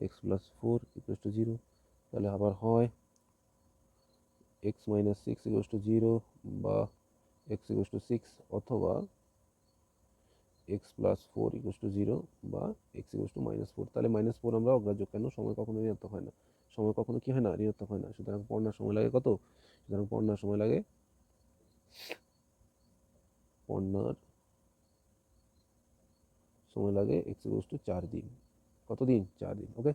এক্স প্লাস 4 ইকুয়ালস টু 0, তাহলে আবার হয় এক্স মাইনাস 6 ইকুয়ালস টু 0 বা এক্স ইকুয়ালস টু 6 অথবা এক্স প্লাস 4 ইকুয়ালস টু 0 বা এক্স ইকুয়ালস টু মাইনাস 4। তাহলে মাইনাস 4 আমরা অগ্রাহ্য, কেন? সময় কখনো ঋণাত্মক হয় না, সময় কখনো কি হয় না? ঋণাত্মক হয় না। সুতরাং পড়নার সময় লাগে কত? সুতরাং পড়নার সময় লাগে এক্স ইকুয়ালস টু 4 দিন। কত দিন? 4 দিন। ওকে,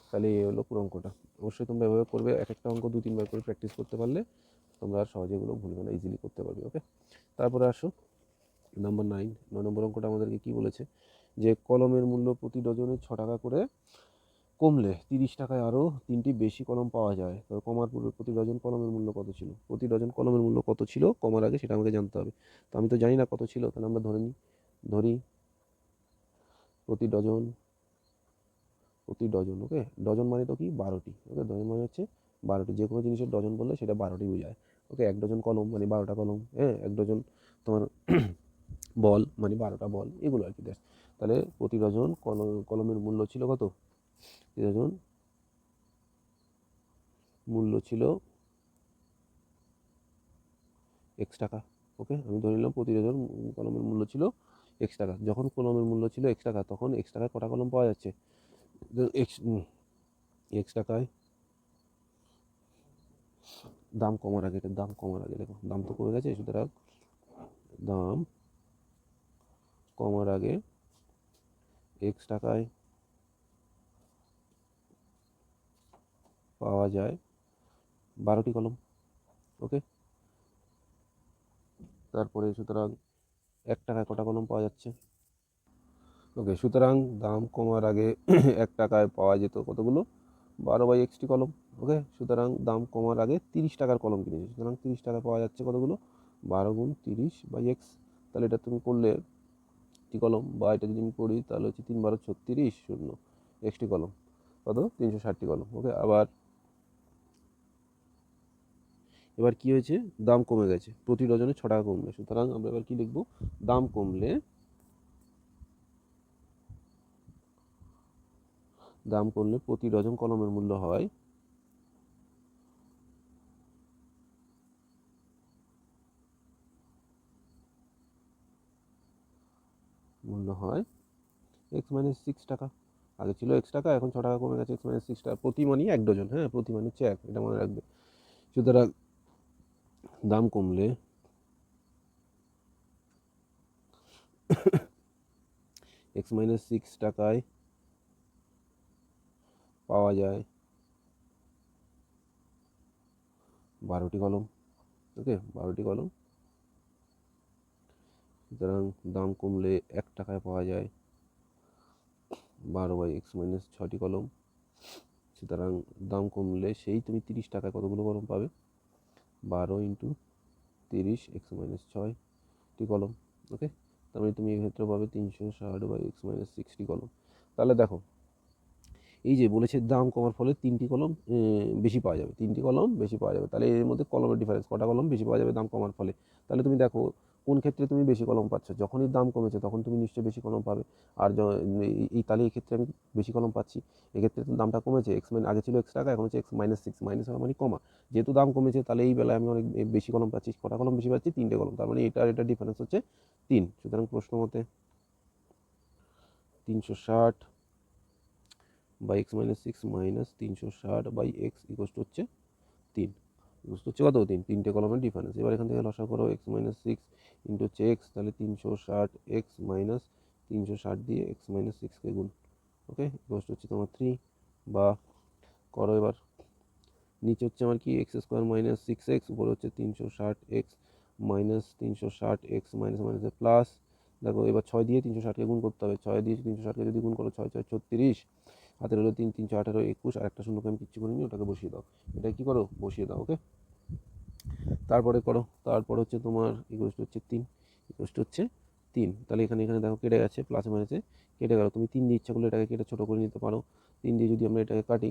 তাহলে এই হলো পুরো অঙ্কটা। অবশ্যই তোমরা এভাবে করবে, এক একটা অঙ্ক 2-3 বার করে প্র্যাকটিস করতে পারলে তোমরা আর সহজে এগুলো ভুলবে না, ইজিলি করতে পারবে। ওকে, তারপরে আসো নাম্বার 9 নম্বর অঙ্কটা আমাদেরকে কি বলেছে, যে কলমের মূল্য প্রতি ডজনে 6 টাকা করে কমলে 30 টাকায় আরও 3টি বেশি কলম পাওয়া যায়। তবে কমার পূর্বে প্রতি ডজন কলমের মূল্য কত ছিল? প্রতি ডজন কলমের মূল্য কত ছিল কমার আগে, সেটা আমাকে জানতে হবে। তো আমি তো জানি না কত ছিল, তাহলে আমরা ধরি প্রতি ডজন। ওকে, ডজন মানে তো কি? 12টি। ওকে, ডজন মানে হচ্ছে 12টি। যে কোনো জিনিসের ডজন বললে সেটা 12টি বোঝায়। ওকে, 1 ডজন কলম মানে 12টা কলম, হ্যাঁ, 1 ডজন তোমার বল মানে 12টা বল, এগুলো আর কি। তাহলে প্রতি ডজন কলমের মূল্য ছিল কত? প্রতি ডজন মূল্য ছিল এক্স টাকা। ওকে, আমি ধরে নিলাম প্রতি ডজন কলমের মূল্য ছিল এক্স টাকা। যখন কলমের মূল্য ছিল এক্স টাকা, তখন এক্স টাকায় কটা কলম পাওয়া যাচ্ছে? এক্স টাকায় দাম কমার আগে, দাম কমার আগে দেখো, দাম তো কমে গেছে, সুতরাং দাম কমার আগে এক্স টাকায় পাওয়া যায় 12টি কলম। ওকে, তারপরে সুতরাং 1 টাকায় কটা কলম পাওয়া যাচ্ছে? ওকে, সুতরাং দাম কমার আগে 1 টাকায় পাওয়া যেত কতগুলো? 12/x কলম। ওকে, সুতরাং দাম কমার আগে 30 টাকার কলম কিনেছে, সুতরাং 30 টাকায় পাওয়া যাচ্ছে কতগুলো? 12 গুণ 30/x। তাহলে এটা তুমি করলে টি কলম, বা এটা যদি আমি করি তাহলে হচ্ছে 3 12 36 শূন্য এক্সটি কলম, কত? 360টি কলম। ওকে, এবার কি হয়েছে? দাম কমে গেছে, প্রতি ডজনে 6 টাকা কমবে। সুতরাং আমরা এবার কি লিখব? দাম কমলে প্রতি ডজন কলমের মূল্য হয় এক্স মাইনাস 6 টাকা। আগে ছিল এক্স টাকা, এখন 6 টাকা কমে গেছে, এক্স মাইনাস 6 টাকা। প্রতি মানে 1 ডজন, হ্যাঁ, প্রতি মানে হচ্ছে 1, এটা মনে রাখবে। সুতরাং দাম কমলে এক্স মাইনাস 6 টাকায় পাওয়া যায় 12টি কলম। ওকে, 12টি কলম। সুতরাং দাম কমলে 1 টাকায় পাওয়া যায় 12/x মাইনাস 6টি কলম। সুতরাং দাম কমলে সেই তুমি 30 টাকায় কতগুলো কলম পাবে? 12 ইন্টু 30 এক্স মাইনাস 6টি কলম। ওকে, তার মানে তুমি এক্ষেত্রে পাবে 360/x মাইনাস 6টি কলম। তাহলে দেখো, এই যে বলেছে দাম কমার ফলে 3টি কলম বেশি পাওয়া যাবে, 3টি কলম বেশি পাওয়া যাবে। তাহলে এর মধ্যে কলমের ডিফারেন্স, কটা কলম বেশি পাওয়া যাবে দাম কমার ফলে? তাহলে তুমি দেখো কোন ক্ষেত্রে তুমি বেশি কলম পাচ্ছ। যখনই দাম কমেছে তখন তুমি নিশ্চয়ই বেশি কলম পাবে। আর তাহলে এই ক্ষেত্রে আমি বেশি কলম পাচ্ছি, এক্ষেত্রে তো দামটা কমেছে, আগে ছিল এক্স টাকা, এখন হচ্ছে এক্স মাইনাস 6, মাইনাস মানে কমা। যেহেতু দাম কমেছে তাহলে এই বেলায় আমি অনেক বেশি কলম পাচ্ছি। কটা কলম বেশি পাচ্ছি? 3টে কলম। তার মানে এটা ডিফারেন্স হচ্ছে 3। সুতরাং প্রশ্ন মতে 360 by x minus 6 minus 360/x equals to হচ্ছে 3। ইকুয়ালস টু হচ্ছে কত? 3। 3টে কলমের ডিফারেন্স। এবার এখান থেকে লসা করো, এক্স মাইনাস 6 ইন্টু হচ্ছে এক্স, তাহলে 360x মাইনাস 360 দিয়ে এক্স মাইনাস 6কে গুণ। ওকে, ইকুয়ালস টু হচ্ছে তোমার 3। বা করো এবার, নিচে হচ্ছে আমার কি এক্স স্কোয়ার মাইনাস 6x, উপরে হচ্ছে 360x minus 360x minus minus plus. দেখো এবার 6 দিয়ে 360কে গুণ করতে হবে। 6 দিয়ে 360কে যদি গুণ করো, 6 6 36, হাতের হলো 3 3 18 21, আর একটা শূন্যকে আমি কিচ্ছু করিনি, ওটাকে বসিয়ে দাও। এটা কি করো? বসিয়ে দাও। ওকে, তারপরে করো, তারপর হচ্ছে তোমার ইকুয়ালস টু হচ্ছে 3, ইকুয়ালস টু হচ্ছে 3। তাহলে এখানে দেখো কেটে গেছে, প্লাস মাইনাসে কেটে গেল। তুমি 3 দিয়ে ইচ্ছা করলে এটাকে কেটে ছোটো করে নিতে পারো। 3 দিয়ে যদি আমরা এটাকে কাটি,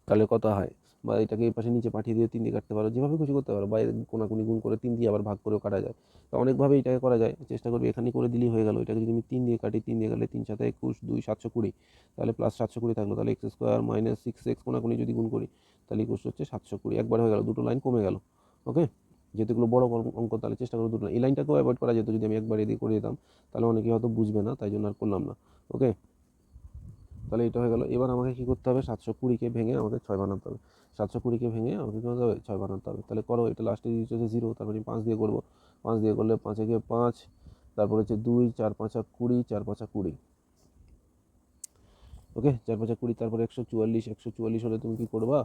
তাহলে কত হয়, বা এটাকে এই পাশে নিচে পাঠিয়ে দিয়ে 3 দিয়ে কাটতে পারো, যেভাবে খুশি করতে পারো, বা কোনাকুনি গুণ করে 3 দিয়ে আবার ভাগ করেও কাটা যায়। তো অনেকভাবে এটাকে করা যায়, চেষ্টা করবি এখানে করে দিলেই হয়ে গেল। এটাকে যদি আমি 3 দিয়ে কাটি, 3 দিয়ে গেলে 3 7 21 2 720, তাহলে প্লাস 720 থাকলো, তাহলে এক্স স্কোয়ার মাইনাস 6x কোনাকুনি যদি গুণ করি তাহলে ইকুয়াল হচ্ছে 720, একবার হয়ে গেল, দুটো লাইন কমে গেল। ওকে, যেহেতু এগুলো বড় অঙ্ক তাহলে চেষ্টা করবো দুটো, এই লাইনটাকেও অ্যাভয়েড করা যেত যদি আমি একবার এদিকে করে দিতাম, তাহলে অনেকে হয়তো বুঝবে না, তাই জন্য আর করলাম না। ওকে, তাহলে এটা হয়ে গেল। এবার আমাকে কী করতে হবে, 720কে ভেঙে আমাকে 6 বানাতে হবে, 720কে ভেঙে আমাকে কী করতে হবে, 6 বানাতে হবে। তাহলে করো, এটা লাস্টে হচ্ছে 0, তারপরে 5 দিয়ে করবো, 5 দিয়ে করলে 5 একে 5, তারপর হচ্ছে 2, 4 5 20, 4 5 20। ওকে, 4 5 20, তারপরে 144, 144 হলে তুমি কী করবা,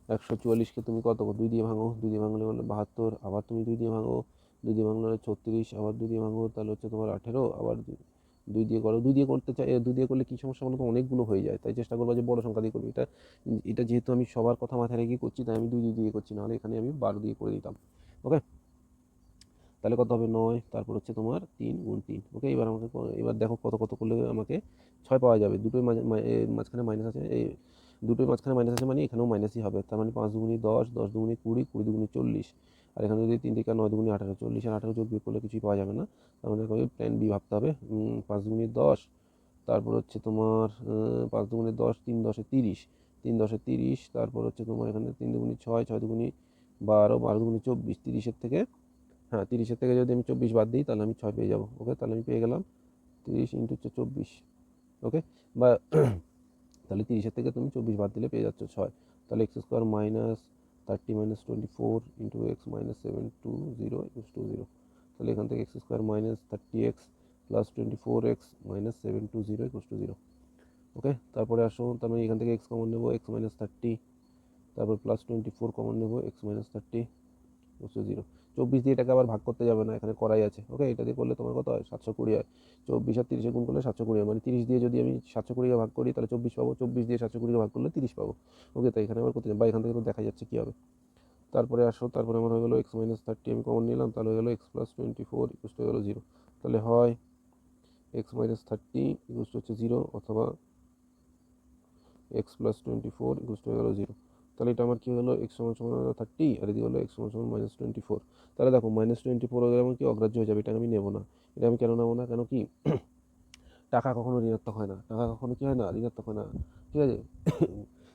144কে তুমি কত 2 দিয়ে ভাঙো, 2 দিয়ে ভাঙলে হলে 72, আবার তুমি 2 দিয়ে ভাঙো, 2 দিয়ে ভাঙলে হলে 36, আবার 2 দিয়ে ভাঙো তাহলে হচ্ছে তোমার 18, আবার 2 দিয়ে করো। 2 দিয়ে করতে চাই, 2 দিয়ে করলে কী সমস্যা বলো তো, অনেকগুলো হয়ে যায়, তাই চেষ্টা করবো যে বড় সংখ্যা দিয়ে করবি। এটা যেহেতু আমি সবার কথা মাথায় রেখে করছি, তাই আমি 2 দিয়ে করছি, নাহলে এখানে আমি 12 দিয়ে করে দিতাম। ওকে, তাহলে কত হবে 9, তারপর হচ্ছে তোমার 3 গুণ 3। ওকে, এবার আমাকে এবার দেখো কত কত করলে আমাকে 6 পাওয়া যাবে। দুটোই মাঝখানে মাইনাস আছে, এই দুটোই মাঝখানে মাইনাস আছে মানে এখানেও মাইনাসই হবে। তার মানে 5 দুগুণি 10, 10 দুগুণি 20, 20 দুগুণি 40, আর এখানে যদি 3 থেকে 9 দুগুণি 18, 40 আর 18 যোগ বিয়োগ করলে কিছুই পাওয়া যাবে না। তার মানে প্ল্যান বি ভাবতে হবে। 5 দুগুণি 10, তারপর হচ্ছে তোমার 5 দুগুণি 10, 3 10 30, 3 10 30, তারপর হচ্ছে তোমার এখানে 3 দুগুণি 6, 6 দুগুণি 12, 12 দুগুণি 24, 30-এর থেকে, হ্যাঁ 30-এর থেকে যদি আমি 24 বাদ দিই তাহলে আমি 6 পেয়ে যাবো। ওকে, তাহলে আমি পেয়ে গেলাম 30 ইন্টু 24। ওকে, বা তাহলে 30-এর থেকে তুমি 24 বাদ দিলে পেয়ে যাচ্ছ 6। তাহলে x square minus 30 minus 24 into X minus 720 equals to 0। তাহলে এখান থেকে x square minus 30x plus 24x minus 720 equals to 0। ওকে, তারপরে আসো, তার মানে এখান থেকে এক্স কমন নেবো, এক্স মাইনাস 30, তারপর প্লাস 24 কমন নেবো, এক্স মাইনাস 30 ইকুয়ালস টু 0। 24 দিয়ে এটাকে আবার ভাগ করতে যাবে না, এখানে করাই আছে। ওকে, এটা দিয়ে করলে তোমার কত হয়, 720 হয়। 24 আর 30 গুণ করলে 720 হয়, মানে 30 দিয়ে যদি আমি 720কে ভাগ করি তাহলে 24 পাবো, 24 দিয়ে 720কে ভাগ করলে 30 পাবো। ওকে, তাই এখানে আবার করতে যাবো, বা এখান থেকে তো দেখা যাচ্ছে কী হবে। তারপরে আসো, তারপরে আমার হয়ে গেলো এক্স মাইনাস 30 আমি কমন নিলাম, তাহলে হয়ে গেলো এক্স প্লাস 24 ইকুয়ালস টু হয়ে গেলো 0। তাহলে হয় এক্স মাইনাস 30 ইকুয়ালস টু হচ্ছে 0, অথবা এক্স প্লাস 24 ইকুয়ালস টু হয়ে গেলো 0। তাহলে এটা আমার কী হলো, এক্স সমান সমান 30 আর এদিকে হলো এক্স সমান সমান মাইনাস 24। তাহলে দেখো মাইনাস 24 হয়ে গেলে আমার কি অগ্রাহ্য হয়ে যাবে, এটাকে আমি নেবো না। এটা আমি কেন নেবো না, কেন কি টাকা কখনো ঋণাত্মক হয় না, টাকা কখনো কী হয় না, ঋণাত্মক হয় না। ঠিক আছে,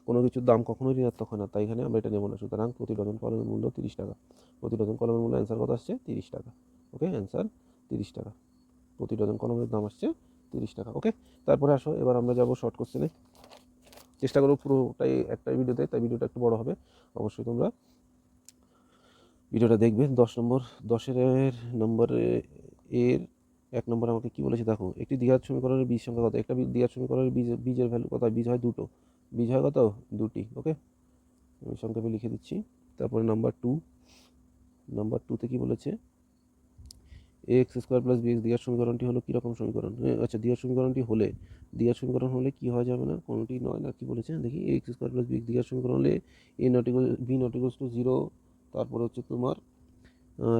কোনো কিছুর দাম কখনোই ঋণাত্মক হয় না, তাই এখানে আমরা এটা নেবো না। সুতরাং প্রতি ডজন কলমের মূল্য 30 টাকা। প্রতি ডজন কলমের মূল্য অ্যান্সার কত আসছে, 30 টাকা। ওকে, অ্যান্সার 30 টাকা। প্রতি ডজন কলমের দাম আসছে 30 টাকা। ওকে, তারপরে আসো, এবার আমরা যাবো শর্ট কোশ্চেনে। চেষ্টা করবো পুরোটাই একটাই ভিডিওতে, তাই ভিডিওটা একটু বড় হবে, অবশ্যই তোমরা ভিডিওটা দেখবে। 10 নম্বরের 1 নম্বর আমাকে কি বলেছে দেখো, একটি দ্বিঘাত সমীকরণের বীজ সংখ্যা কত। একটা দ্বিঘাত সমীকরণের বীজের ভ্যালু কত হয়, বীজ হয় দুটো, বীজ হয় কত, 2টি। ওকে, আমি সংক্ষেপে লিখে দিচ্ছি। তারপরে নাম্বার 2তে কি বলেছে, এক্স স্কোয়ার প্লাস বিএক্স দ্বিঘাত সমীকরণটি হলো কীরকম সমীকরণ। আচ্ছা, দ্বিঘাত সমীকরণটি হলে, দ্বিঘাত সমীকরণ হলে কি হওয়া যাবে না, কোনোটি নয় না, কি বলেছে দেখি, এক্স স্কোয়ার প্লাস বিএক্স দ্বিঘাত সমীকরণ হলে A not equal B not equals to 0, তারপরে হচ্ছে তোমার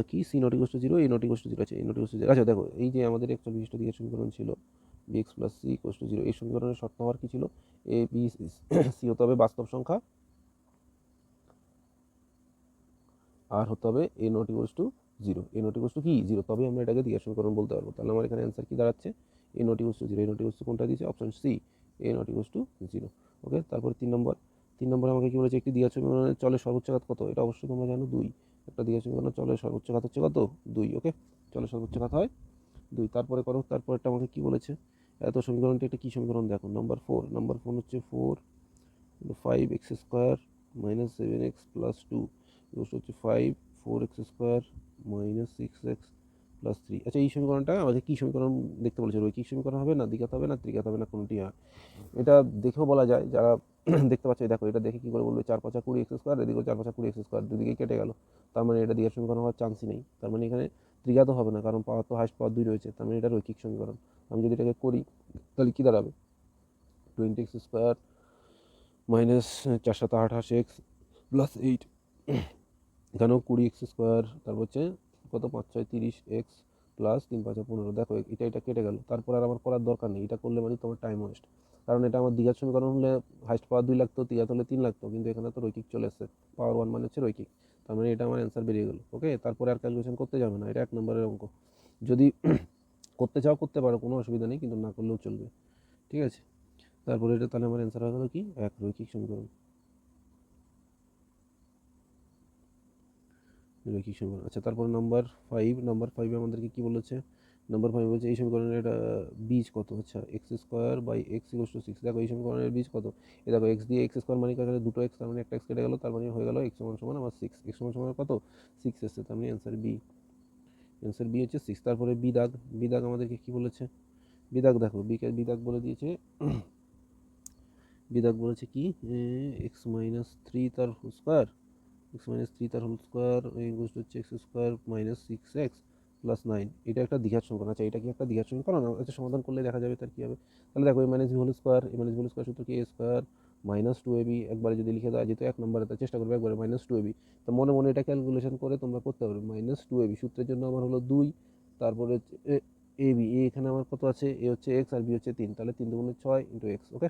কি C not equals to 0, A not equals to 0 আছে, এ নট ইকুয়ালস টু 0। আচ্ছা দেখো, এই যে আমাদের একটা বিশিষ্ট দ্বিঘাত সমীকরণ ছিল b x plus c equals to 0, এই সমীকরণের শর্ত হওয়ার কি ছিল, এ বি সি হতে হবে বাস্তব সংখ্যা, আর হতে হবে A not equals to 0, A not equals to কি 0, তবে আমরা এটাকে দ্বিঘাত সমীকরণ বলতে পারবো। তাহলে আমার এখানে অ্যান্সার কি দাঁড়াচ্ছে, A not equals to 0, A not equals to কোনটা দিয়েছে, option C, A not equals to 0। Okay, তারপর 3 নম্বর আমাকে কি বলেছে, একটি দ্বিঘাত সমীকরণের চলের সর্বোচ্চ ঘাত কত। এটা অবশ্যই তোমরা জানো 2, একটা দ্বিঘাত সমীকরণের চলের সর্বোচ্চ ঘাত হচ্ছে কত, 2। ওকে, চলের সর্বোচ্চ ঘাত হয় 2। তারপরে করো, তারপরটা আমাকে কি বলেছে, এত সমীকরণটি একটা কী সমীকরণ দেখো, নাম্বার 4 হচ্ছে 4 5x square minus 7x plus 2 হচ্ছে 5 4x square minus 6x plus 3। আচ্ছা, এই সমীকরণটা আমাকে কী সমীকরণ দেখতে বলেছে, রৈখিক সমীকরণ হবে না, দ্বিঘাত হবে না, ত্রিঘাত হবে না, কোনটি হয়। এটা দেখেও বলা যায়, যারা দেখতে পাচ্ছ, দেখো এটা দেখে কী করে বলবে, 4 5 20x স্কোয়ার, এদিকে 4 5 20x স্কোয়ার, দুদিকে কেটে গেল, তার মানে এটা দ্বিঘাত সমীকরণ হওয়ার চান্সই নেই। তার মানে এখানে ত্রিঘাত হবে না, কারণ পাওয়ার তো হাইস্ট পাওয়ার 2 রয়েছে, তার মানে এটা রৈখিক সমীকরণ। আমি যদি এটাকে করি তাহলে কী দাঁড়াবে, 20x square minus 4 7 28x plus 8, এখানেও 20x স্কোয়ার, তারপর হচ্ছে কত 5 6 30x প্লাস 3 5 15। দেখো এটা কেটে গেল, তারপর আর আমার করার দরকার নেই, এটা করলে মানে তোমার টাইম ওয়েস্ট। কারণ এটা আমার দ্বিঘাত সমীকরণ হলে হাইস্ট পাওয়ার 2 লাগতো, দ্বিঘাত হলে 3 লাগতো, কিন্তু এখানে তো রৈখিক চলে এসেছে, পাওয়ার 1 মানে হচ্ছে রৈখিক, তার মানে এটা আমার অ্যান্সার বেরিয়ে গেল। ওকে, তারপরে আর ক্যালকুলেশন করতে যাবে না, এটা 1 নম্বরের অঙ্ক। যদি করতে চাও করতে পারো, কোনো অসুবিধা নেই, কিন্তু না করলেও চলবে। ঠিক আছে, তারপরে এটা তাহলে আমার অ্যান্সার হয়ে গেল কি, এক রৈখিক সমীকরণ। রৈখিক সমীকরণ। আচ্ছা, তারপর নাম্বার 5 আমাদেরকে কি বলেছে? নাম্বার 5 বলছে এই সমীকরণের এটা বীজ কত? আচ্ছা, x square by x equals to 6। দেখো এই সমীকরণের বীজ কত? এ দেখো এক্স দিয়ে এক্স স্কোয়ার মানে এখানে দুটো এক্স, তার মানে একটা এক্স কেটে গেল, তার মানে হয়ে গেল এক্স সমান সমান আমার 6। এক্স সমান সমান কত? 6 এসছে, তার মানে অ্যান্সার বি। অ্যান্সার বি হচ্ছে 6। তারপরে বি দাগ আমাদেরকে কি বলেছে? বি দাগ দেখো, বি দাগ বলে দিয়েছে, বি দাগ বলেছে কি, এক্স মাইনাস 3 তার হোল স্কোয়ার, এক্স মাইনাস 3 তার হোল স্কোয়ার ইকুয়ালস টু হচ্ছে x square minus 6x plus 9। এটা একটা দ্বিঘাত সমীকরণ। আচ্ছা, এটা কি একটা দ্বিঘাত সমীকরণ? আচ্ছা, সমাধান করলে দেখা যাবে তার কী হবে। তাহলে দেখো এ মাইনাস বি হোল স্কোয়ার, এ মাইনাস বি হোল স্কোয়ার সূত্র কি, এ স্কোয়ার মাইনাস 2ab, একবারে যদি লিখে দেওয়া যেহেতু 1 নম্বরে, তার চেষ্টা করবে একবারে মাইনাস 2ab। তো মনে মনে এটা ক্যালকুলেশন করে তোমরা করতে পারবে। মাইনাস 2ab সূত্রের জন্য আমার হলো 2, তারপরে এবি, এখানে আমার কত আছে, এ হচ্ছে এক্স আর বি হচ্ছে 3, তাহলে 3 দুগুণে 6 ইন্টু এক্স। ওকে,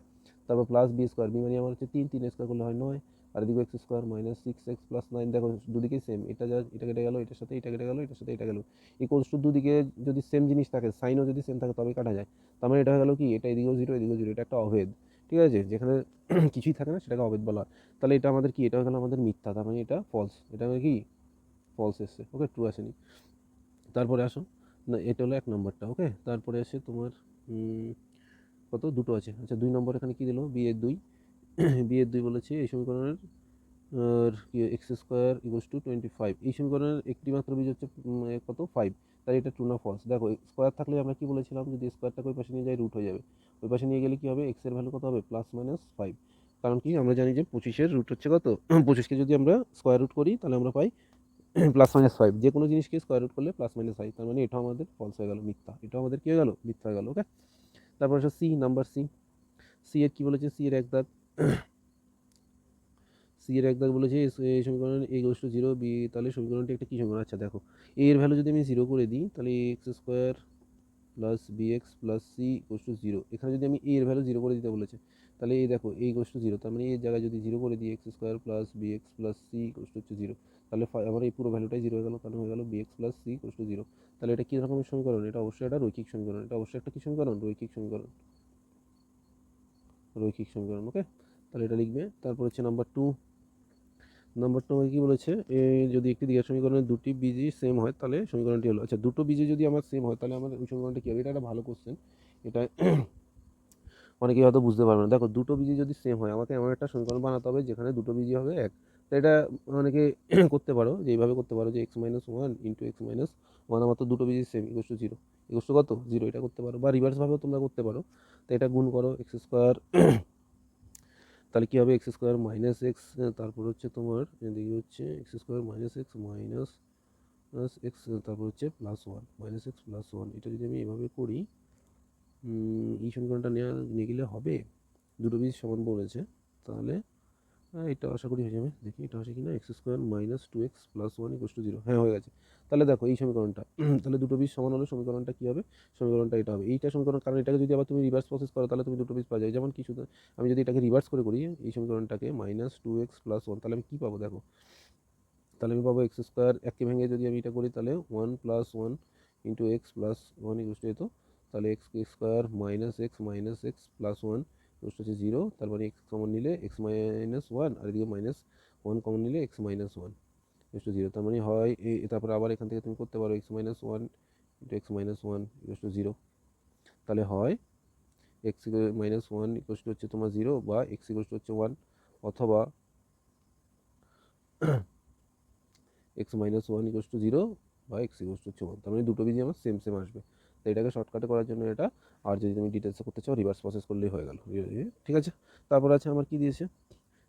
তারপর প্লাস বি স্কোয়ার, বি মানে আমার হচ্ছে 3, 3 স্কোয়ার করলে হয় 9, আর এদিকে x square minus 6x plus 9। দেখো দুদিকেই সেম, এটা যা এটা কেটে গেল, এটার সাথে এটা কেটে গেল, এটার সাথে এটা গেল, ইকুয়ালস টু দুদিকে যদি সেম জিনিস থাকে, সাইনও যদি সেম থাকে তবেই কাটা যায়। তার মানে এটা হয়ে গেল কি, এটা এদিকেও 0 এদিকেও 0, এটা একটা অভেদ। ঠিক আছে, যেখানে কিছুই থাকে না সেটাকে অভেদ বলা হয়। তাহলে এটা আমাদের কি, এটা হয়ে গেল আমাদের মিথ্যা, তার মানে এটা ফলস, এটা আমাদের কি ফলস এসছে। ওকে, ট্রু আসেনি। তারপরে আসো, না এটা হলো 1 নম্বরটা। ওকে, তারপরে আসে তোমার কত, দুটো আছে। আচ্ছা, 2 নম্বর এখানে কি দিল, বি এর 2, বি এর 2 বলেছে এই সমীকরণের আর কি এক্স স্কোয়ার ইকুয়ালস টু 25। এই সমীকরণের একটি মাত্র বীজ হচ্ছে কত, 5। তাই এটা ট্রু না ফলস? দেখো স্কোয়ার থাকলে আমরা কি বলেছিলাম, যদি স্কোয়ারটাকে ওই পাশে নিয়ে যাই রুট হয়ে যাবে। ওই পাশে নিয়ে গেলে কি হবে, এক্স এর ভ্যালু কত হবে, প্লাস মাইনাস 5। কারণ কি, আমরা জানি যে 25-এর রুট হচ্ছে কত, 25কে যদি আমরা স্কোয়ার রুট করি তাহলে আমরা পাই প্লাস মাইনাস 5। যে কোনো জিনিসকে স্কোয়ার রুট করলে প্লাস মাইনাস 5, তার মানে এটাও আমাদের ফলস হয়ে গেল, মিথ্যা। এটাও আমাদের কি হয়ে গেল, মিথ্যা হয়ে গেল। ওকে, তারপর আসে সি, নাম্বার সি। সি এর কি বলেছে, সি এর এক দাগ, সি এর এক দাগ বলেছে এই সমীকরণ এ ইকুয়ালস টু 0 বি, তাহলে সমীকরণটি একটা কী সমীকরণ? আচ্ছা দেখো, এ এর ভ্যালু যদি আমি 0 করে দিই, তাহলে x square plus b x plus c equals to 0। এখানে যদি আমি এ এর ভ্যালু 0 করে দিতে বলেছে, তাহলে এই দেখো এ ইকুয়ালস টু 0, তার মানে এর জায়গায় যদি 0 করে দিই, x square plus b x plus c equals to হচ্ছে 0, তাহলে আমার এই পুরো ভ্যালুটাই 0 হয়ে গেল, তাহলে হয়ে গেল b x plus c equals to 0। তাহলে এটা কী রকমের সমীকরণ? এটা অবশ্যই একটা রৈখিক সমীকরণ। এটা অবশ্যই একটা কী সমীকরণ, রৈখিক সমীকরণ, রৈখিক সমীকরণ। ওকে, তাহলে এটা লিখবে। তারপর হচ্ছে নাম্বার 2। নাম্বার 2 আমাকে কী বলেছে, যদি একটি দ্বিঘাত সমীকরণের দুটি বীজই সেম হয় তাহলে সমীকরণটি হলো। আচ্ছা, দুটো বীজে যদি আমার সেম হয় তাহলে আমার ওই সমীকরণটা কী হবে? এটা একটা ভালো কোশ্চেন, এটা অনেকেই হয়তো বুঝতে পারবে না। দেখো, দুটো বীজই যদি সেম হয়, আমাকে এমন একটা সমীকরণ বানাতে হবে যেখানে দুটো বীজই হবে এক। তো এটা অনেকে করতে পারো, যে এইভাবে করতে পারো যে X minus one into X minus one, আমার তো দুটো বীজই same, equals to 0, equals to কত, 0, এটা করতে পারো। বা রিভার্সভাবেও তোমরা করতে পারো। তো এটা গুণ করো, এক্স স্কোয়ার, তাহলে কী হবে, এক্স স্কোয়ার মাইনাস এক্স, তারপর হচ্ছে তোমার এদিকে হচ্ছে x square minus x minus x, তারপর হচ্ছে প্লাস 1 মাইনাস এক্স প্লাস 1। এটা যদি আমি এভাবে করি, এই সমীকরণটা নিয়ে গেলে হবে, দুটো বীজ সমান বলেছে, তাহলে এটা আশা করি হয়ে যাবে। দেখি এটা আসে কিনা, x square minus 2x plus 1 equals to 0। হ্যাঁ, হয়ে গেছে। তাহলে দেখো এই সমীকরণটা, তাহলে দুটো বীজ সমান হলে সমীকরণটা কী হবে, সমীকরণটা এটা হবে। এইটা সমীকরণ, কারণ এটাকে যদি আবার তুমি রিভার্স প্রসেস করো তাহলে তুমি দুটো বীজ পাওয়া যায়। যেমন কিছু, আমি যদি এটাকে রিভার্স করে করি, এই সমীকরণটাকে মাইনাস 2x প্লাস 1, তাহলে আমি কী পাবো দেখো, তাহলে আমি পাবো এক্স স্কোয়ার, এককে ভেঙে যদি আমি এটা করি তাহলে 1 plus 1 into x plus 1 equals to এতো, তাহলে x square minus x plus 1 equals to হচ্ছে 0। তারপরে এক্স কমন নিলে এক্স মাইনাস 1, আর এদিকে মাইনাস 1 কমন নিলে এক্স মাইনাস 1 ইকুয়ালস টু 0। তার মানে হয় তারপরে আবার এখান থেকে তুমি করতে পারো x minus 1 into X minus 1 equals to 0। তাহলে হয় এক্স মাইনাস 1 ইকুয়ালস টু হচ্ছে তোমার 0, বা এক্স ইকুয়ালস টু হচ্ছে 1, অথবা এক্স মাইনাস 1 ইকুয়ালস টু 0, বা এক্স ইকুয়ালস টু হচ্ছে 1। তার মানে দুটো বীজই আমার সেম সেম আসবে। তো এটাকে শর্টকাটে করার জন্য এটা, আর যদি তুমি ডিটেলসে করতে চাও রিভার্স প্রসেস করলেই হয়ে গেল। ঠিক আছে, তারপর আছে আমার কি দিয়েছে,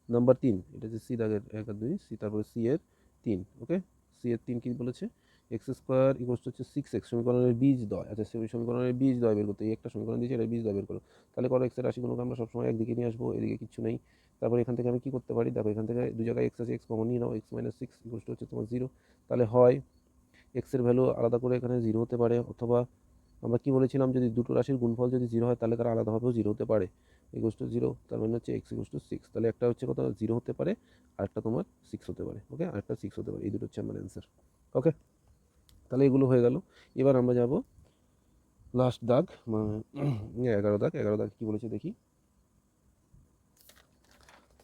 নাম্বার 3। এটা হচ্ছে সি দাগের 1 আর 2, সি, তারপরে সি এর 3। ওকে, সি এর 3 কি বলেছে, এক্স স্কোয়ার ইকুয়ালস টু হচ্ছে 6x, সমীকরণের বীজ দয়। আচ্ছা, সেই সমীকরণের বীজ দয় বের করতে, এই একটা সমীকরণ দিয়েছে, এটা বীজ দয় বের করো। তাহলে করো, এক্সের রাশিগুলোকে আমরা সবসময় একদিকে নিয়ে আসবো, এদিকে কিচ্ছু নেই। তারপর এখান থেকে আমি কি করতে পারি, দেখো এখান থেকে দু জায়গায় এক্স আছে, এক্স কমন নিয়ে নাও, এক্স মাইনাস 6 ইকুয়ালস টু হচ্ছে তোমার 0। তাহলে হয় এক্সের ভ্যালু আলাদা করে এখানে 0 হতে পারে, অথবা আমরা কি বলেছিলাম, যদি দুটো রাশির গুণফল যদি 0 হয় তাহলে তারা আলাদাভাবেও 0 হতে পারে। ইকুয়ালস টু 0, তার মানে হচ্ছে x ইকুয়ালস টু 6। তাহলে একটা হচ্ছে কত 0 হতে পারে, আরেকটা তোমার 6 হতে পারে। ওকে, আরেকটা 6 হতে পারে। এই দুটো হচ্ছে আমার অ্যান্সার। ওকে, তাহলে এগুলো হয়ে গেল। এবার আমরা যাব লাস্ট দাগ, 11 দাগ। 11 দাগ কী বলেছে দেখি,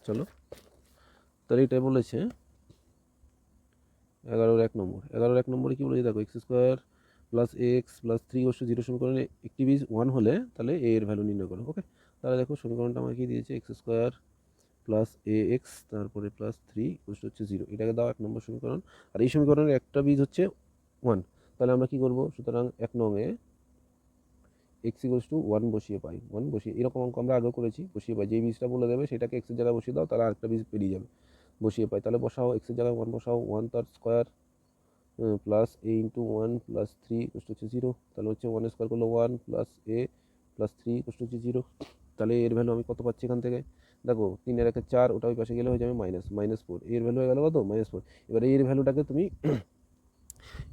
চলো। তাহলে এটা বলেছে 11-র 1 নম্বর। 11-র 1 নম্বরে কী বলেছে দেখো, x² প্লাস এক্স প্লাস 3 = 0 সমীকরণে একটি বীজ 1 হলে তাহলে a এর ভ্যালু নির্ণয় করো। ওকে, তাহলে দেখো সমীকরণটা আমাকে দিয়েছে x² প্লাস ax তারপরে প্লাস 3 = 0, এটাকে দাও 1 নম্বর সমীকরণ। আর এই সমীকরণের একটা বীজ হচ্ছে 1, তাহলে আমরা কি করব, সুতরাং 1 নংয়ে x = 1 বসিয়ে পাই, 1 বসিয়ে, এরকম অঙ্ক আমরা আগেও করেছি, বসিয়ে পাই। যেই বীজটা বলে দেবে সেটাকে x এর জায়গায় বসিয়ে দাও, তাহলে আরেকটা বীজ পেরিয়ে যাবে, বসিয়ে পাই। তাহলে বসাও x এর জায়গায় 1 বসাও, 1 তার স্কোয়ার প্লাস a × 1 প্লাস 3 = 0, তাহলে হচ্ছে 1 স্কোয়ার করলো 1 প্লাস a প্লাস 3 = 0। তাহলে এর ভ্যালু আমি কত পাচ্ছি এখান থেকে, দেখো 3 এর 1 4, ওটা ওই পাশে গেলে হয়ে যাবে -4, এর ভ্যালু হয়ে গেল কত -4। এবার এর ভ্যালুটাকে তুমি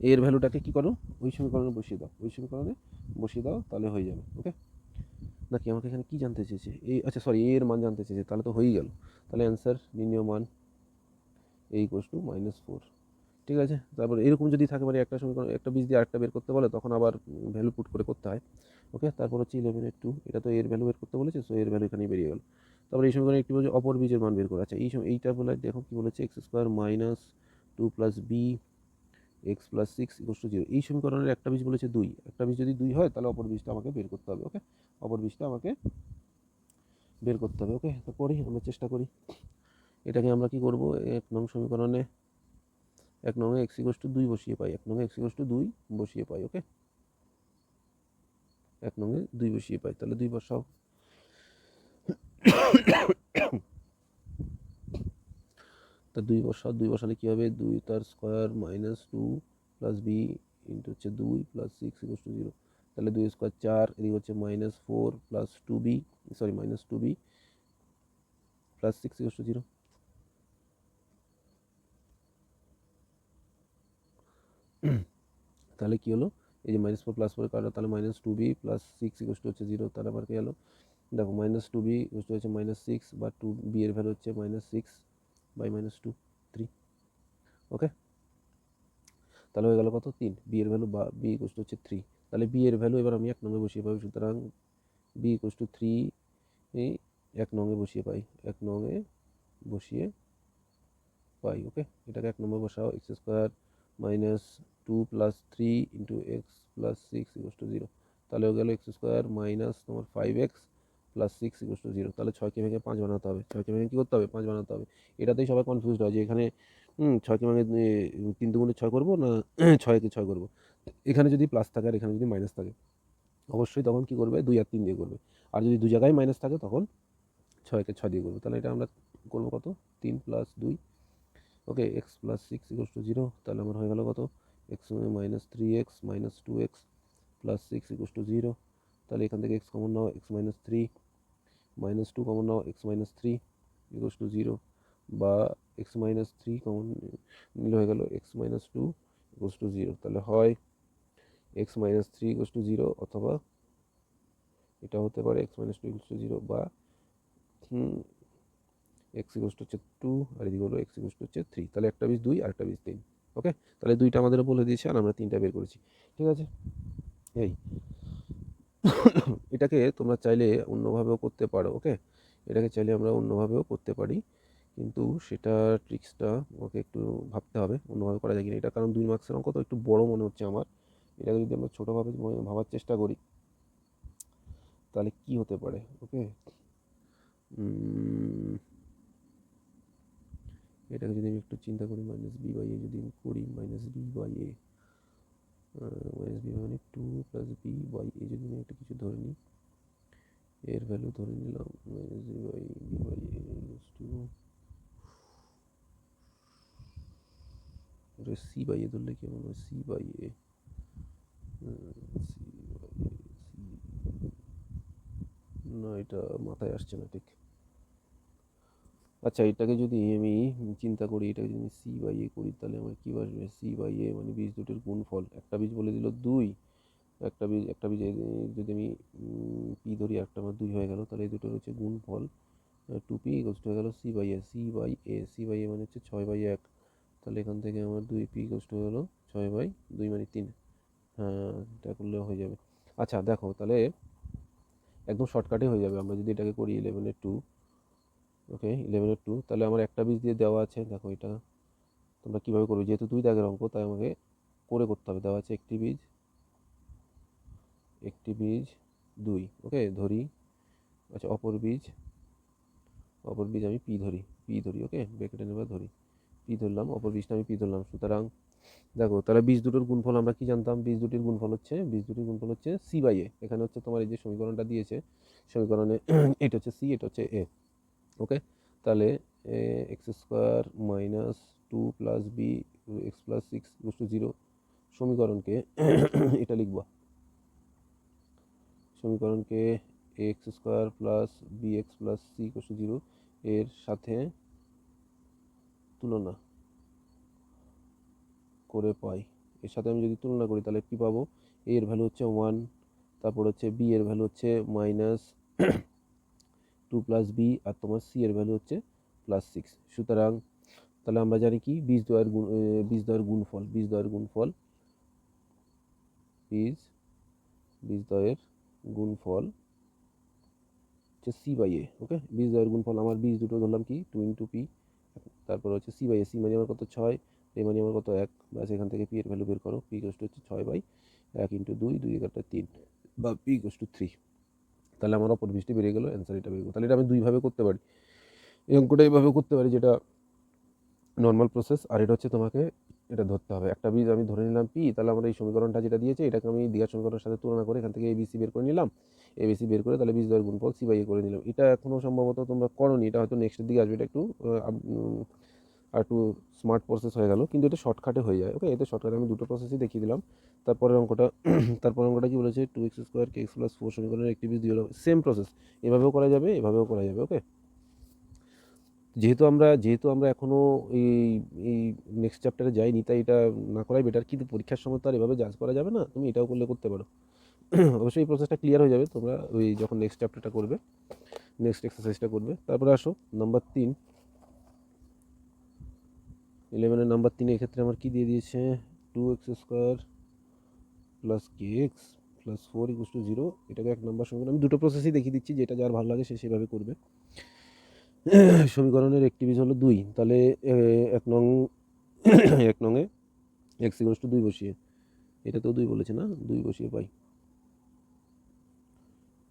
এর ভ্যালুটাকে কী করো, ওই সমীকরণে বসিয়ে দাও, ওই সমীকরণে বসিয়ে দাও, তাহলে হয়ে যাবে। ওকে, নাকি আমাকে এখানে কী জানতে চেয়েছে, এই আচ্ছা সরি, এর মান জানতে চেয়েছে, তাহলে তো হয়েই গেল। তাহলে অ্যান্সার নির্ণয় মান a = -4। ঠিক আছে, তারপর এরকম যদি থাকে, মানে একটা সমীকরণ একটা বীজ দিয়ে আরেকটা বের করতে বলে, তখন আবার ভ্যালু পুট করে করতে হয়। ওকে, তারপর হচ্ছে 11-2, এটা তো এর ভ্যালু বের করতে বলেছে, সো এর ভ্যালু এখানেই বেরিয়ে গেল। তারপর এই সমীকরণে একটি বলছে অপর বীজের মান বের করে। আচ্ছা, এইটা বলে দেখো কি বলেছে, x² - 2 + b x + 6 = 0। এই সমীকরণের একটা বীজ বলেছে 2, একটা বীজ যদি 2 হয় তাহলে অপর বীজটা আমাকে বের করতে হবে। ওকে, অপর বীজটা আমাকে বের করতে হবে। ওকে, তো করি, আমরা চেষ্টা করি। এটাকে আমরা কি করব, 1 নং সমীকরণে 1 নংয়ে x = 2 বসিয়ে পাই, 1 নংয়ে x = 2 বসিয়ে পাই। ওকে, 1 নংয়ে 2 বসিয়ে পাই, তাহলে 2 বসাও। তা 2 বসাও, 2 বসালে কী হবে, 2 তার স্কোয়ার -2 প্লাস b ইন্টু হচ্ছে 2 প্লাস 6 = 0। তাহলে 2 স্কোয়ার 4, এদিকে হচ্ছে -4 plus 2b, sorry -2b plus 6 = 0। তাহলে কী হলো, এই যে -4 প্লাস 4 কাটা, তাহলে -2b প্লাস 6 = 0। তাহলে আবার কী হলো, দেখো -2b হচ্ছে -6 বা 2b এর ভ্যালু হচ্ছে -6 বাই -2 3। ওকে, তাহলে হয়ে গেল কত 3, বি এর ভ্যালু বা বি হচ্ছে 3। তাহলে বি এর ভ্যালু এবার আমি 1 নংয়ে বসিয়ে পাই, সুতরাং বি 3 এই 1 নংয়ে বসিয়ে পাই, 1 নংয়ে বসিয়ে পাই। ওকে, এটাকে 1 নম্বর বসাও, x² - 2 + 3 × x + 6 = 0। তাহলে হয়ে গেল x² - তোমার 5x + 6 = 0। তাহলে 6কে ভেঙে 5 বানাতে হবে, 6কে ভেঙে কী করতে হবে, 5 বানাতে হবে। এটাতেই সবাই কনফিউজড হয় যে এখানে 6কে ভেঙে 3 দুগুণে 6 করবো না 6কে 6 করবো। এখানে যদি প্লাস থাকে আর এখানে যদি মাইনাস থাকে, অবশ্যই তখন কী করবে, 2 আর 3 দিয়ে করবে। আর যদি দু জায়গায় মাইনাস থাকে তখন 6কে 6 দিয়ে করবে। তাহলে এটা আমরা করবো কত, 3 + 2। ওকে, x + 6 = 0। তাহলে আমার হয়ে গেল কত, x - 3x - 2x + 6 = 0। তাহলে এখান থেকে x কমন নাও, x - 3 -2 কমন নাও, x - 3 = 0, বা x - 3 কমন নিলে হয়ে গেল x - 2 = 0। তাহলে হয় x - 3 = 0, অথবা এটা হতে পারে x - 2 = 0, বা x = 2 আর এদিকে হলো x = 3। তাহলে একটা বীজ 2 আর একটা বীজ 3। ওকে, তাহলে 2টা আমাদের বলে দিয়েছে আর আমরা 3টা বের করেছি। ঠিক আছে, এই এটাকে তোমরা চাইলে অন্যভাবেও করতে পারো। ওকে, এটাকে চাইলে আমরা অন্যভাবেও করতে পারি, কিন্তু সেটা ট্রিক্সটা আমাকে একটু ভাবতে হবে অন্যভাবে করা যায় কিনা এটা, কারণ 2 মার্কসের অঙ্ক তো একটু বড় মনে হচ্ছে আমার। এটাকে যদি আমরা ছোটোভাবে ভাবার চেষ্টা করি তাহলে কি হতে পারে। ওকে, এটাকে যদি আমি একটু চিন্তা করি, -b/a যদি আমি করি, -b/a -b মানে 2 + b/a যদি আমি একটা কিছু ধরে নিই, এর ভ্যালু ধরে নিলাম c/a ধরলে কেমন হয়, c/a না, এটা মাথায় আসছে না ঠিক। আচ্ছা, এটাকে যদি আমি চিন্তা করি, এটাকে যদি আমি c/a করি, তাহলে আমার কী আসবে, c/a মানে বীজ দুটোর গুণফল। একটা বীজ বলে দিল 2, একটা বীজ যদি আমি পি ধরি, একটা আমার 2 হয়ে গেল, তাহলে এই দুটোর হচ্ছে গুণফল 2p ইকুয়ালস টু হয়ে গেল সি বাই এ মানে হচ্ছে 6/1। তাহলে এখান থেকে আমার 2p ইকুয়ালস টু হয়ে গেল 6/2 মানে 3। হ্যাঁ, এটা করলেও হয়ে যাবে। আচ্ছা দেখো, তাহলে একদম শর্টকাটে হয়ে যাবে। আমরা যদি এটাকে করি 11/2, ওকে 11/2, তাহলে আমার একটা বীজ দিয়ে দেওয়া আছে। দেখো এটা তোমরা কীভাবে করবে, যেহেতু 2 দাগের অঙ্ক তাই আমাকে করতে হবে। দেওয়া আছে একটি বীজ 2, ওকে ধরি। আচ্ছা অপর বীজ আমি পি ধরি, ওকে ব্র্যাকেটে নেবার ধরি, পি ধরলাম, অপর বীজটা আমি পি ধরলাম। সুতরাং দেখো, তাহলে বীজ দুটোর গুণফল আমরা কি জানতাম? বীজ দুটির গুণফল হচ্ছে সি/এ। এখানে হচ্ছে তোমার এই যে সমীকরণটা দিয়েছে, সমীকরণে এটা হচ্ছে সি, এটা হচ্ছে এ, ওকে। তাহলে x² minus 2 plus b x plus 6 equals to 0 সমীকরণকে এটা লিখবা, সমীকরণকে x² plus b x plus c equals to 0 এর সাথে তুলনা করে পাই। এর সাথে আমি যদি তুলনা করি তাহলে কী পাবো? এ এর ভ্যালু হচ্ছে 1, তারপর হচ্ছে বি এর ভ্যালু হচ্ছে মাইনাস 2 প্লাস বি, আর তোমার সি এর ভ্যালু হচ্ছে প্লাস 6। সুতরাং তাহলে আমরা জানি কি বীজদ্বয়ের গুণফল হচ্ছে সি/এ, ওকে। বীজদ্বয়ের গুণফল আমার বীজ দুটো ধরলাম কি 2 × পি, তারপর হচ্ছে সি/এ, সি মানে আমার কত 6, এ মানে আমার কত 1, ব্যাস এখান থেকে পি এর ভ্যালু বের করো। পি ইকুয়ালস টু হচ্ছে 6/1 × 2, 2 × 3, বা পি ইকুয়ালস টু 3। তাহলে আমার অপর বীজটি বেরিয়ে গেল, অ্যান্সার এটা বেরিয়ে গেল। তাহলে এটা আমি দুইভাবে করতে পারি, এই অঙ্কটা এইভাবে করতে পারি, যেটা নর্মাল প্রসেস। আর এটা হচ্ছে তোমাকে এটা ধরতে হবে। একটা বীজ আমি ধরে নিলাম পি, তাহলে আমরা এই সমীকরণটা যেটা দিয়েছে এটাকে আমি দ্বিঘাত সমীকরণের সাথে তুলনা করে এখান থেকে এবিসি বের করে নিলাম। এবিসি বের করে তাহলে বীজদ্বয়ের গুণফল সি/এ করে নিলাম। এটা এখনও সম্ভবত তোমরা করোনি, এটা হয়তো নেক্সটের দিকে আসবে। এটা একটু আর একটু স্মার্ট প্রসেস হয়ে গেল, কিন্তু এটা শর্টকাটে হয়ে যায়, ওকে। এতে শর্টকাটে আমি দুটো প্রসেসই দেখিয়ে দিলাম। তারপরের অঙ্কটা কি বলেছে? 2x² কে x+4 সমীকরণের একটি বীজ 2 হলো। সেম প্রসেস, এভাবেও করা যাবে, এভাবেও করা যাবে, ওকে। যেহেতু আমরা এখনও এই নেক্সট চ্যাপ্টারে যাইনি, তাই এটা না করাই বেটার। কিন্তু পরীক্ষার সময় তো আর এভাবে জাজ করা যাবে না, তুমি এটাও করতে পারো। অবশ্যই এই প্রসেসটা ক্লিয়ার হয়ে যাবে তোমরা ওই যখন নেক্সট চ্যাপ্টারটা করবে, নেক্সট এক্সারসাইজটা করবে। তারপরে আসো নাম্বার 3, 11-এর নাম্বার 3। এক্ষেত্রে আমার কি দিয়ে দিয়েছে? 2x² plus kx plus 4 equals to 0। এটাকে 1 নম্বর সমীকরণ। আমি দুটো প্রসেসই দেখিয়ে দিচ্ছি, যেটা যার ভালো লাগে সে সেভাবে করবে। সমীকরণের একটি বীজ হলো 2, তাহলে 1 নংয়ে x ইকুয়ালস টু 2 বসিয়ে, এটা তো 2 বলেছে না, 2 বসিয়ে পাই,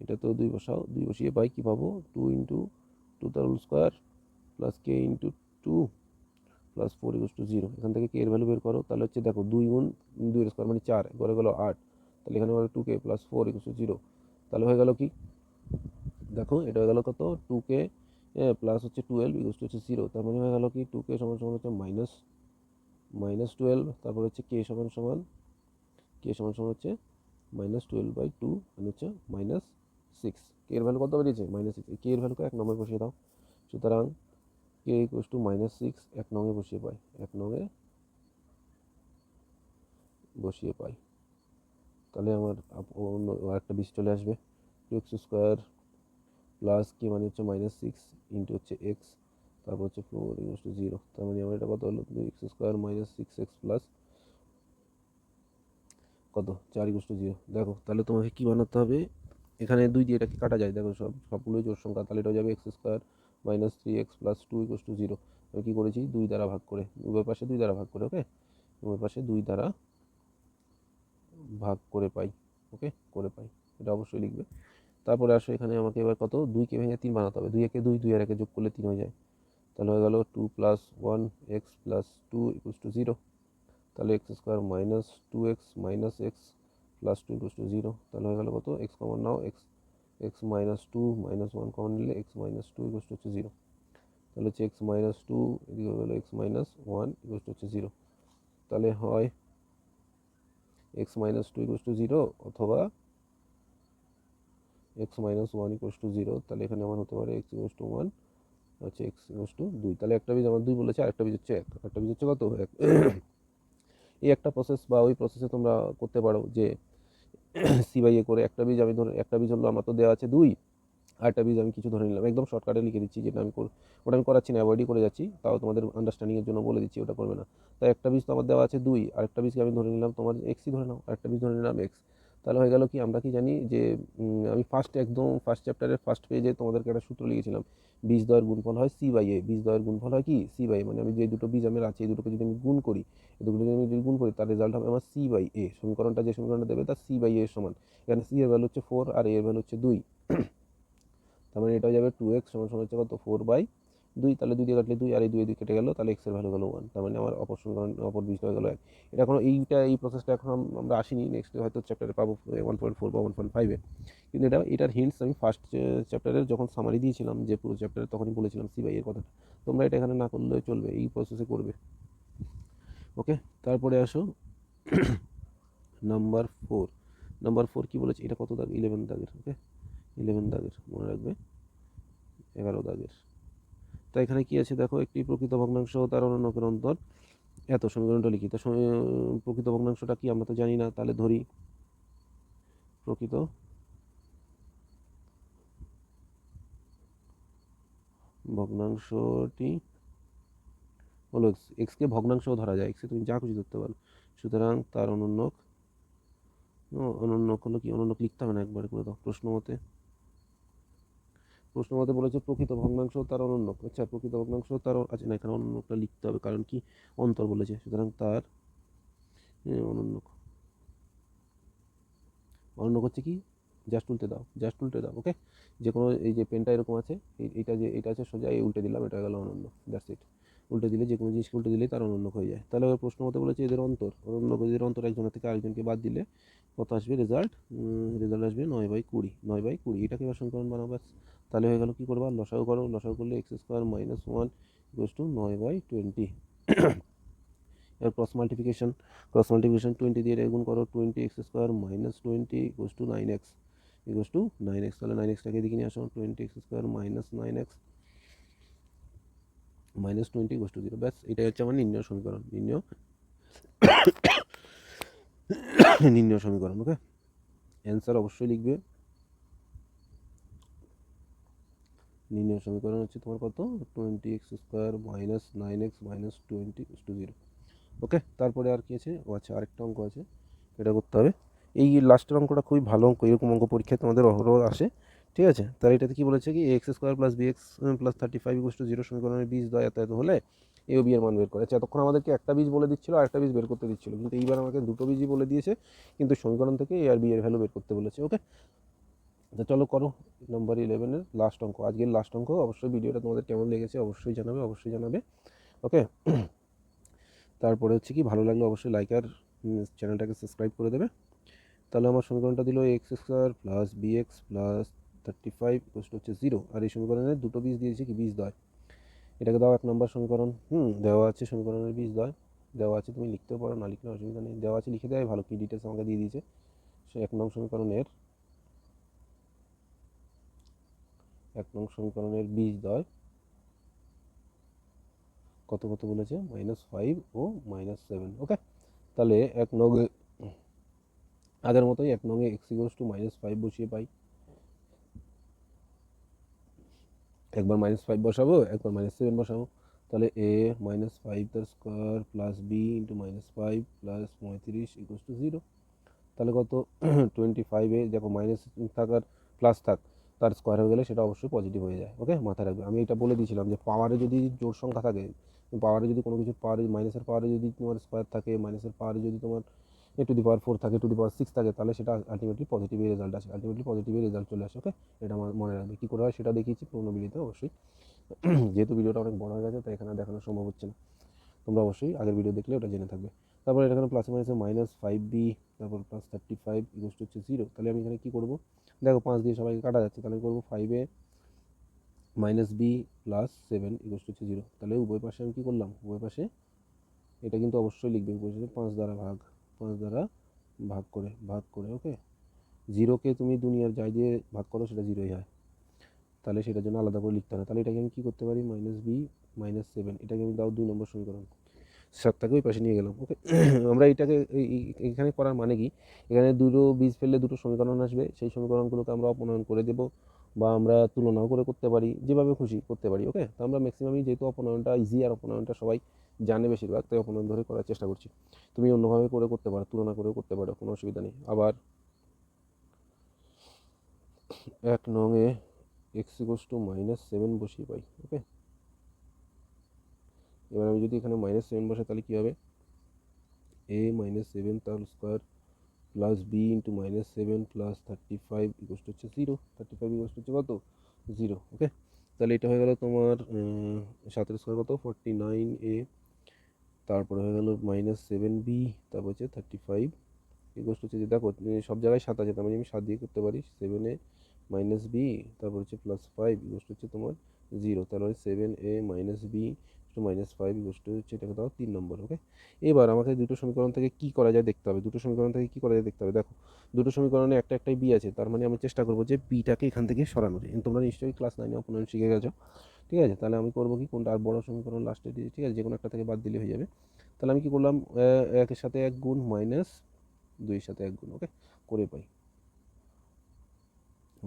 এটা তো 2 বসাও, 2 বসিয়ে পাই কি পাবো? 2 × 2 তার হোল স্কোয়ার প্লাস k × 2 প্লাস 4 ইকুয়ালস টু 0। এখান থেকে কে এর ভ্যালু বের করো। তাহলে হচ্ছে দেখো 2 × 2 এর স্কোয়ার মানে 4, ঘরে গেলো 8, তাহলে এখানে হলো 2k প্লাস 4 ইকুয়ালস টু 0। তাহলে হয়ে গেল কি? দেখো এটা হয়ে গেল কত? 2k প্লাস হচ্ছে 12 ইকুয়ালস টু হচ্ছে 0। তার মানে হয়ে গেল কি 2k সমান সমান হচ্ছে -12, তারপর হচ্ছে k সমান সমান হচ্ছে -12/2 মানে হচ্ছে -6। কে এর ভ্যালু কত বেরিয়েছে? -6। কে এর ভ্যালুকে 1 নম্বরে বসিয়ে দাও। সুতরাং k ইকুয়ালস টু -6 1 নংয়ে বসিয়ে পাই, 1 নংয়ে বসিয়ে পাই। তাহলে আমার অন্য আরেকটা বীজ চলে আসবে। 2x² প্লাস k মানে হচ্ছে -6 ইন্টু হচ্ছে x, তারপর হচ্ছে 4 ইকুয়ালস টু 0। তার মানে আমার এটা কত হলো? 2x² - 6x প্লাস কত 4 ইকুয়ালস টু 0। দেখো তাহলে তোমাকে কি বানাতে হবে? এখানে 2 দিয়ে এটাকে কাটা যায়, দেখো সবগুলোই জোড় সংখ্যা, তাহলে এটা যাবে x² - 3x plus 2 equals to 0। আমি কী করেছি? 2 দ্বারা ভাগ করে, উভয় পাশে 2 দ্বারা ভাগ করে, ওকে, উভয় পাশে 2 দ্বারা ভাগ করে পাই, ওকে, করে পাই, এটা অবশ্যই লিখবে। তারপরে আসো এখানে আমাকে এবার কত? 2কে ভেঙে 3 বানাতে হবে। 2 একে 2, 2 আর একে যোগ করলে 3 হয়ে যায়। তাহলে হয়ে গেল 2 + 1x + 2 ইকুয়ালস টু 0। তাহলে x² - 2x - x plus 2 equals to 0। তাহলে হয়ে গেল কত? x কমন নাও, x - 2 - 1 কমন নিলে x - 2 ইকুয়ালস টু হচ্ছে 0। তাহলে হচ্ছে x - 2 এদিকে হয়ে গেল x - 1 ইকুয়ালস টু হচ্ছে 0। তাহলে হয় x - 2 ইকুয়ালস টু 0 অথবা x - 1 ইকুয়ালস টু 0। তাহলে এখানে আমার হতে পারে x ইকুয়ালস টু 1, হচ্ছে x ইকুয়ালস টু 2। তাহলে একটা বীজ আমার 2 বলেছে, আরেকটা বীজ হচ্ছে 1, একটা বীজ হচ্ছে কত? 1। এই একটা প্রসেস বা ওই প্রসেসে তোমরা করতে পারো যে সি বাই এ করে একটা বীজ আমি ধরে, একটা বীজ হলো আমার তো দেওয়া আছে 2, আর একটা বীজ আমি কিছু ধরে নিলাম, একদম শর্টকাটে লিখে দিচ্ছি, যেটা আমি ওটা আমি করাচ্ছি না, অ্যাভয়েডই করে যাচ্ছি, তাও তোমাদের আন্ডারস্ট্যান্ডিংয়ের জন্য বলে দিচ্ছি, ওটা করবে না। তাই একটা বীজ তো আমার দেওয়া আছে 2, আর একটা বীজকে আমি ধরে নিলাম তোমার এক্সই ধরে নাও, আর একটা বীজ ধরে নিলাম এক্স। তাহলে হয়ে গেল কি, আমরা কি জানি যে আমি একদম ফার্স্ট চ্যাপ্টারের ফার্স্ট পেজে তোমাদেরকে একটা সূত্র লিখেছিলাম, বীজ দ্বয়ের গুণফল হয় সি বাই এ, বীজ দ্বয়ের গুণফল হয় কি সি বাই এ, মানে আমি যে দুটো বীজ আমার আছে এই দুটোকে যদি আমি গুণ করি, এই দুটো যদি আমি গুণ করি তার রেজাল্ট হবে আমার সি বাই এ, সমীকরণটা যে সমীকরণটা দেবে তার সি বাই এ সমান, এখানে সি এর ভ্যালু হচ্ছে 4 আর এ এর ভ্যালু হচ্ছে 2, তার মানে এটা হয়ে যাবে 2x সমান সমান হচ্ছে কত 4/2, তাহলে 2 দিয়ে কাটলে 2 আর এই 2 কেটে গেল, তাহলে x এর ভ্যালু হলো 1, তার মানে আমার অপর সমীকরণ অপর বীজটা হয়ে গেল 1। এটা এখন এই প্রসেসটা এখন আমরা আসিনি, নেক্সট হয়তো চ্যাপ্টারে পাবো 1.4 বা 1.5-এ, কিন্তু এটার হিন্টস আমি ফার্স্ট চ্যাপ্টারের যখন সামারি দিয়েছিলাম যে পুরো চ্যাপ্টারে, তখনই বলেছিলাম সি বাই এর কথাটা, তোমরা এটা এখানে না করলে চলবে, এই প্রসেসে করবে। ওকে, তারপরে আসো নাম্বার 4 কি বলেছে, এটা কত দাগ, 11 দাগের। ওকে, 11 দাগের মনে রাখবে, 11 দাগের। তা এখানে কি আছে দেখো, একটি প্রকৃত ভগ্নাংশ তার অনন্যকের অন্তর এত, সমীকরণটা লিখি। তা প্রকৃত ভগ্নাংশটা কি আমরা তো জানি না, তাহলে ধরি প্রকৃত ভগ্নাংশটি হলো এক্সকে ভগ্নাংশও ধরা যায়, এক্সকে তুমি যা খুশি ধরতে পারো, সুতরাং তার অনন্যক হলো কি, অনন্যক লিখতে হবে না, একবারে করে দাও। প্রশ্ন মতে বলেছে প্রকৃত ভগ্নাংশ তার অনন্যক, আচ্ছা প্রকৃত ভগ্নাংশ তার, আচ্ছা না এখানে অনন্যকটা লিখতে হবে, কারণ কি অন্তর বলেছে, সুতরাং তার অনন্যক হচ্ছে কি, জাস্ট উল্টে দাও। ওকে, যে কোনো এই যে পেনটা এরকম আছে, এইটা আছে সোজা, এই উল্টে দিলাম, এটা হয়ে গেল অনন্য, দ্যাটস ইট। উল্টে দিলে যে কোনো জিনিসকে উল্টে দিলে তার অনন্য হয়ে যায়। তাহলে প্রশ্ন মতে বলেছে এদের অন্তর, এদের অন্তর একজনের থেকে আরেকজনকে বাদ দিলে কত আসবে রেজাল্ট আসবে 9/20, 9/20, এটাকে এবার সমীকরণ বানাবো ব্যাস। তাহলে হয়ে গেল, কি করবা, লসাগু করো, লসাগু করলে x² - 1 = 9/20। এবার ক্রস মাল্টিপ্লিকেশন 20 দিয়ে গুণ করো, 20x² - 20 = 9x, তাহলে 9xটাকে এদিকে নিয়ে আসো, 20x² - 9x -20 = 0, ব্যাস এটাই হচ্ছে আমার নির্ণয় সমীকরণ, নির্ণয় সমীকরণ। ওকে, অ্যান্সার অবশ্যই লিখবে, নির্ণয় সমীকরণ হচ্ছে তোমার কত, 20x² - 9x -20 = 0। ওকে, তারপরে আর কি আছে, ও আচ্ছা আরেকটা অঙ্ক আছে, এটা করতে হবে। এই লাস্টের অঙ্কটা খুবই ভালো অঙ্ক, এরকম অঙ্ক পরীক্ষায় তোমাদের অহরহ আসে, ঠিক আছে। তাহলে এটাতে কি বলেছে কি, x² + bx + 35 = 0 সমীকরণের বীজ দ্বয় এত হলে এ ও বি এর মান বের করে। আচ্ছা, এতক্ষণ আমাদেরকে একটা বীজ বলে দিচ্ছিল আর একটা বীজ বের করতে দিচ্ছিল, কিন্তু এইবার আমাকে দুটো বীজই বলে দিয়েছে, কিন্তু সমীকরণ থেকে এ আর বি এর ভ্যালু বের করতে বলেছে। ওকে, তো চলো করো নাম্বার 11-এর লাস্ট অঙ্ক, আজকের লাস্ট অঙ্ক। অবশ্যই ভিডিওটা তোমাদের কেমন লেগেছে অবশ্যই জানাবে। ওকে, তারপরে হচ্ছে কি, ভালো লাগলে অবশ্যই লাইক আর চ্যানেলটাকে সাবস্ক্রাইব করে দেবে। তাহলে আমার সমীকরণটা দিল x² + bx + 35 = 0, আর এই সমীকরণের দুটো বীজ দিয়েছে কি, বীজ দ্বয়। এটাকে দাও 1 নম্বর সমীকরণ, দেওয়া আছে সমীকরণের বীজ দ্বয়, দেওয়া আছে, তুমি লিখতেও পারো, না লিখলে অসুবিধা নেই, দেওয়া আছে লিখে দেয় ভালো, কি ডিটেলস আমাকে দিয়ে দিয়েছে। সে 1 নং সমীকরণের বীজ দ্বয় কত বলেছে, -5 ও -7। ওকে, তাহলে 1 নং আগের মতোই 1 নং x = -5 বসিয়ে পাই, একবার -5 বসাবো, একবার -7 বসাবো, তাহলে a -5 তার স্কোয়ার প্লাস b × -5 + 35 = 0। তাহলে কত, 25-এ দেখো মাইনাস থাকার প্লাস থাক, তার স্কোয়ার হয়ে গেলে সেটা অবশ্যই পজিটিভ হয়ে যায়। ওকে, মাথায় রাখবে, আমি এটা বলে দিয়েছিলাম যে পাওয়ারে যদি জোড় সংখ্যা থাকে, পাওয়ারে যদি কোনো কিছুর পাওয়ারে, মাইনাসের পাওয়ারে যদি তোমার স্কোয়ার থাকে, মাইনাসের পাওয়ারে যদি তোমার a⁴ থাকে, a⁶ থাকে, তাহলে সেটা আলটিমেটলি পজিটিভের রেজাল্ট আসে, রেজাল্ট চলে আসে। ওকে, এটা আমার মনে রাখবে, কী করে হয় সেটা দেখিয়েছি পুনর্বিলিতে অবশ্যই। যেহেতু ভিডিওটা অনেক বড় হয়ে গেছে তাই এখানে দেখানো সম্ভব হচ্ছে না, তোমরা অবশ্যই আগের ভিডিও দেখলে ওটা জেনে থাকবে। তারপর এখানে প্লাসে মাইনাসে -5b, তারপর +35 = 0। তাহলে আমি এখানে কী করবো, দেখো 5 দিয়ে সবাইকে কাটা যাচ্ছে, তাহলে করবো 5a - b + 7 = 0। তাহলে উভয় পাশে আমি কী করলাম, উভয় পাশে এটা কিন্তু অবশ্যই লিখবে, উভয় পাশে 5 দ্বারা ভাগ করে। ওকে, 0কে তুমি দুনিয়ার যাই দিয়ে ভাগ করো সেটা 0ই হয়, তাহলে সেটার জন্য আলাদা করে লিখতে হবে। তাহলে এটাকে আমি কী করতে পারি, -b - 7, এটাকে আমি দাও 2 নম্বর সমীকরণ। 7টাকে ওই পাশে নিয়ে গেলাম। ওকে আমরা এটাকে এখানে করার মানে কি, এখানে দুটো বীজ ফেললে দুটো সমীকরণ আসবে, সেই সমীকরণগুলোকে আমরা অপনয়ন করে দেবো বা আমরা তুলনাও করে করতে পারি, যেভাবে খুশি করতে পারি। ওকে, তো আমরা ম্যাক্সিমামই যেহেতু অপনয়নটা ইজি আর অপনয়নটা সবাই জানে বেশিরভাগ, তাই অপনয়ন ধরে করার চেষ্টা করছি। তুমি অন্যভাবে করে করতে পারো, তুলনা করেও করতে পারো, কোনো অসুবিধা নেই। আবার 1 নংয়ে x=-7 বসিয়ে পাই। ওকে, এবার আমি যদি এখানে -7 বসাই তাহলে কী হবে, a -7 তার square plus b into -7 plus 35 equal হচ্ছে 0। 35 ইকুয়াল হচ্ছে কত, 0। ওকে, তাহলে এটা হয়ে গেল তোমার 7 স্কোয়ার কত 49a, তারপরে হয়ে গেল -7b, তারপর হচ্ছে 35 ইকুয়াল হচ্ছে, যে দেখো সব জায়গায় 7 আছে, তার মানে আমি 7 দিয়ে করতে পারি, 7a -b, তারপর হচ্ছে +5 ইকুয়াল হচ্ছে তোমার 0। তাহলে 7a -b -5 ইকুয়াল হচ্ছে, এটাকে দাও 3 নম্বর। ওকে, এবার আমাকে দুটো সমীকরণ থেকে কি করা যায় দেখতে হবে। দুটো সমীকরণ থেকে কি করা যায় দেখতে হবে। দেখো দুটো সমীকরণে একটাই বি আছে, তার মানে আমি চেষ্টা করবো যে বিটাকে এখান থেকে সরানোর। তোমরা নিশ্চয়ই ক্লাস 9 অপনয়ন শিখে গেছো, ঠিক আছে। তাহলে আমি করবো কি, কোনটা আর বড় সমীকরণ লাস্টে দিয়ে, ঠিক আছে, যে কোনো একটা থেকে বাদ দিলে হয়ে যাবে। তাহলে আমি কি করলাম, 1-এর সাথে 1 গুণ -2-এর সাথে 1 গুণ। ওকে, করে পাই,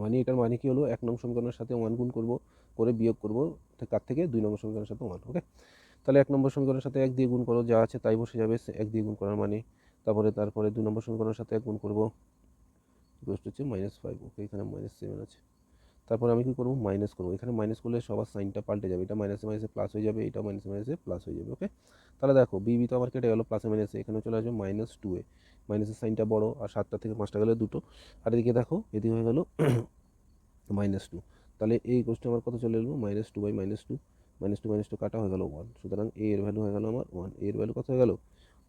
মানে এটার মানে কি হলো, 1 নং সমীকরণের সাথে 1 গুণ করবো, করে বিয়োগ করবো কার থেকে, 2 নম্বর সমীকরণের সাথে 1। ওকে, তাহলে 1 নম্বর সমীকরণের সাথে 1 দিয়ে গুণ করো, যা আছে তাই বসে যাবে 1 দিয়ে গুণ করার মানে। তারপরে 2 নম্বর সমীকরণের সাথে 1 গুণ করবো, ইকুয়াল হচ্ছে -5। ওকে, এখানে -7 আছে। তারপরে আমি কি করবো, মাইনাস করবো। এখানে মাইনাস করলে সবার সাইনটা পাল্টে যাবে, এটা মাইনাসে মাইনাসে প্লাস হয়ে যাবে, এটা মাইনাসে মাইনাসে প্লাস হয়ে যাবে। ওকে, তাহলে দেখো বি তো আমার কেটে গেলো প্লাসে মাইনাসে, এখানে চলে আসবে -2a, মাইনাসের সাইনটা বড়, আর 7টা থেকে 5টা গেলে 2, আর এদিকে দেখো এদিকে হয়ে গেল -2। তাহলে এই কোশ্চেন আমার কত চলে এলো, -2 বাই -2, -2 কাটা হয়ে গেল 1। সুতরাং a এর ভ্যালু হয়ে গেল আমার 1, a এর ভ্যালু কত হয়ে গেল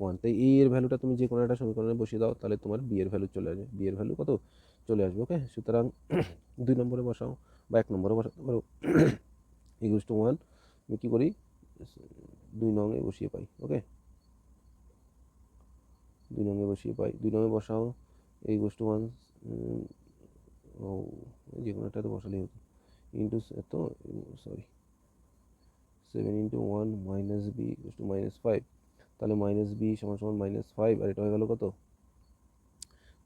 1। তাই a এর ভ্যালুটা তুমি যে কোনো একটা সমীকরণে বসিয়ে দাও, তাহলে তোমার b এর ভ্যালু চলে আসবে, b এর ভ্যালু কত চলে আসবে। ওকে, সুতরাং 2 নম্বরে বসাও বা 1 নম্বরে বসাতে পারো, ইকুয়াল টু 1। আমি কী করি, 2 নংয়ে বসিয়ে পাই। ওকে, 2 নংয়ে বসিয়ে পাই, 2 নংয়ে বসাও, ইকুয়াল টু 1, ও যে কোনো একটাতে বসালেই হতো, ইন্টু এত, sorry 7 into 1 minus b equal to -5। তাহলে -b সমান সমান -5, আর এটা হয়ে গেল কত,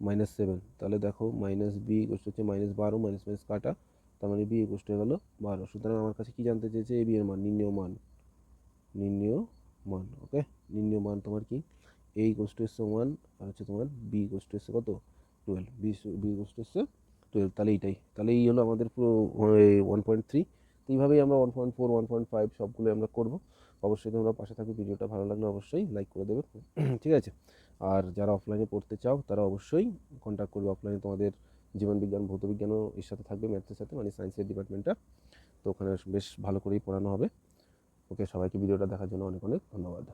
-7। তাহলে দেখো -b ইকুয়াল হচ্ছে -12, মাইনাস মাইনাস কাটা, তার মানে b ইকুয়াল হয়ে গেল 12। সুতরাং আমার কাছে কি জানতে চেয়েছে, a b এর মান, নির্ণেয় মান। ওকে, নির্ণেয় মান তোমার কি, a ইকুয়াল টু এসছে 1, আর হচ্ছে তোমার b ইকুয়াল টু এসছে কত 12, b ইকুয়াল টু এসছে 12। তাহলে এইটাই, তাহলে এই হলো আমাদের পুরো 1.3। তো এইভাবেই আমরা 1.4, 1.5 সবগুলো আমরা করবো। অবশ্যই তোমরা পাশে থাকবে, ভিডিওটা ভালো লাগলে অবশ্যই লাইক করে দেবে, ঠিক আছে। আর যারা অফলাইনে পড়তে চাও তারা অবশ্যই কন্ট্যাক্ট করবে। অফলাইনে তোমাদের জীবনবিজ্ঞান, ভৌতবিজ্ঞানও এর সাথে থাকবে, ম্যাথসের সাথে, মানে সায়েন্সের ডিপার্টমেন্টটা। তো ওখানে বেশ ভালো করেই পড়ানো হবে। ওকে, সবাইকে ভিডিওটা দেখার জন্য অনেক অনেক ধন্যবাদ।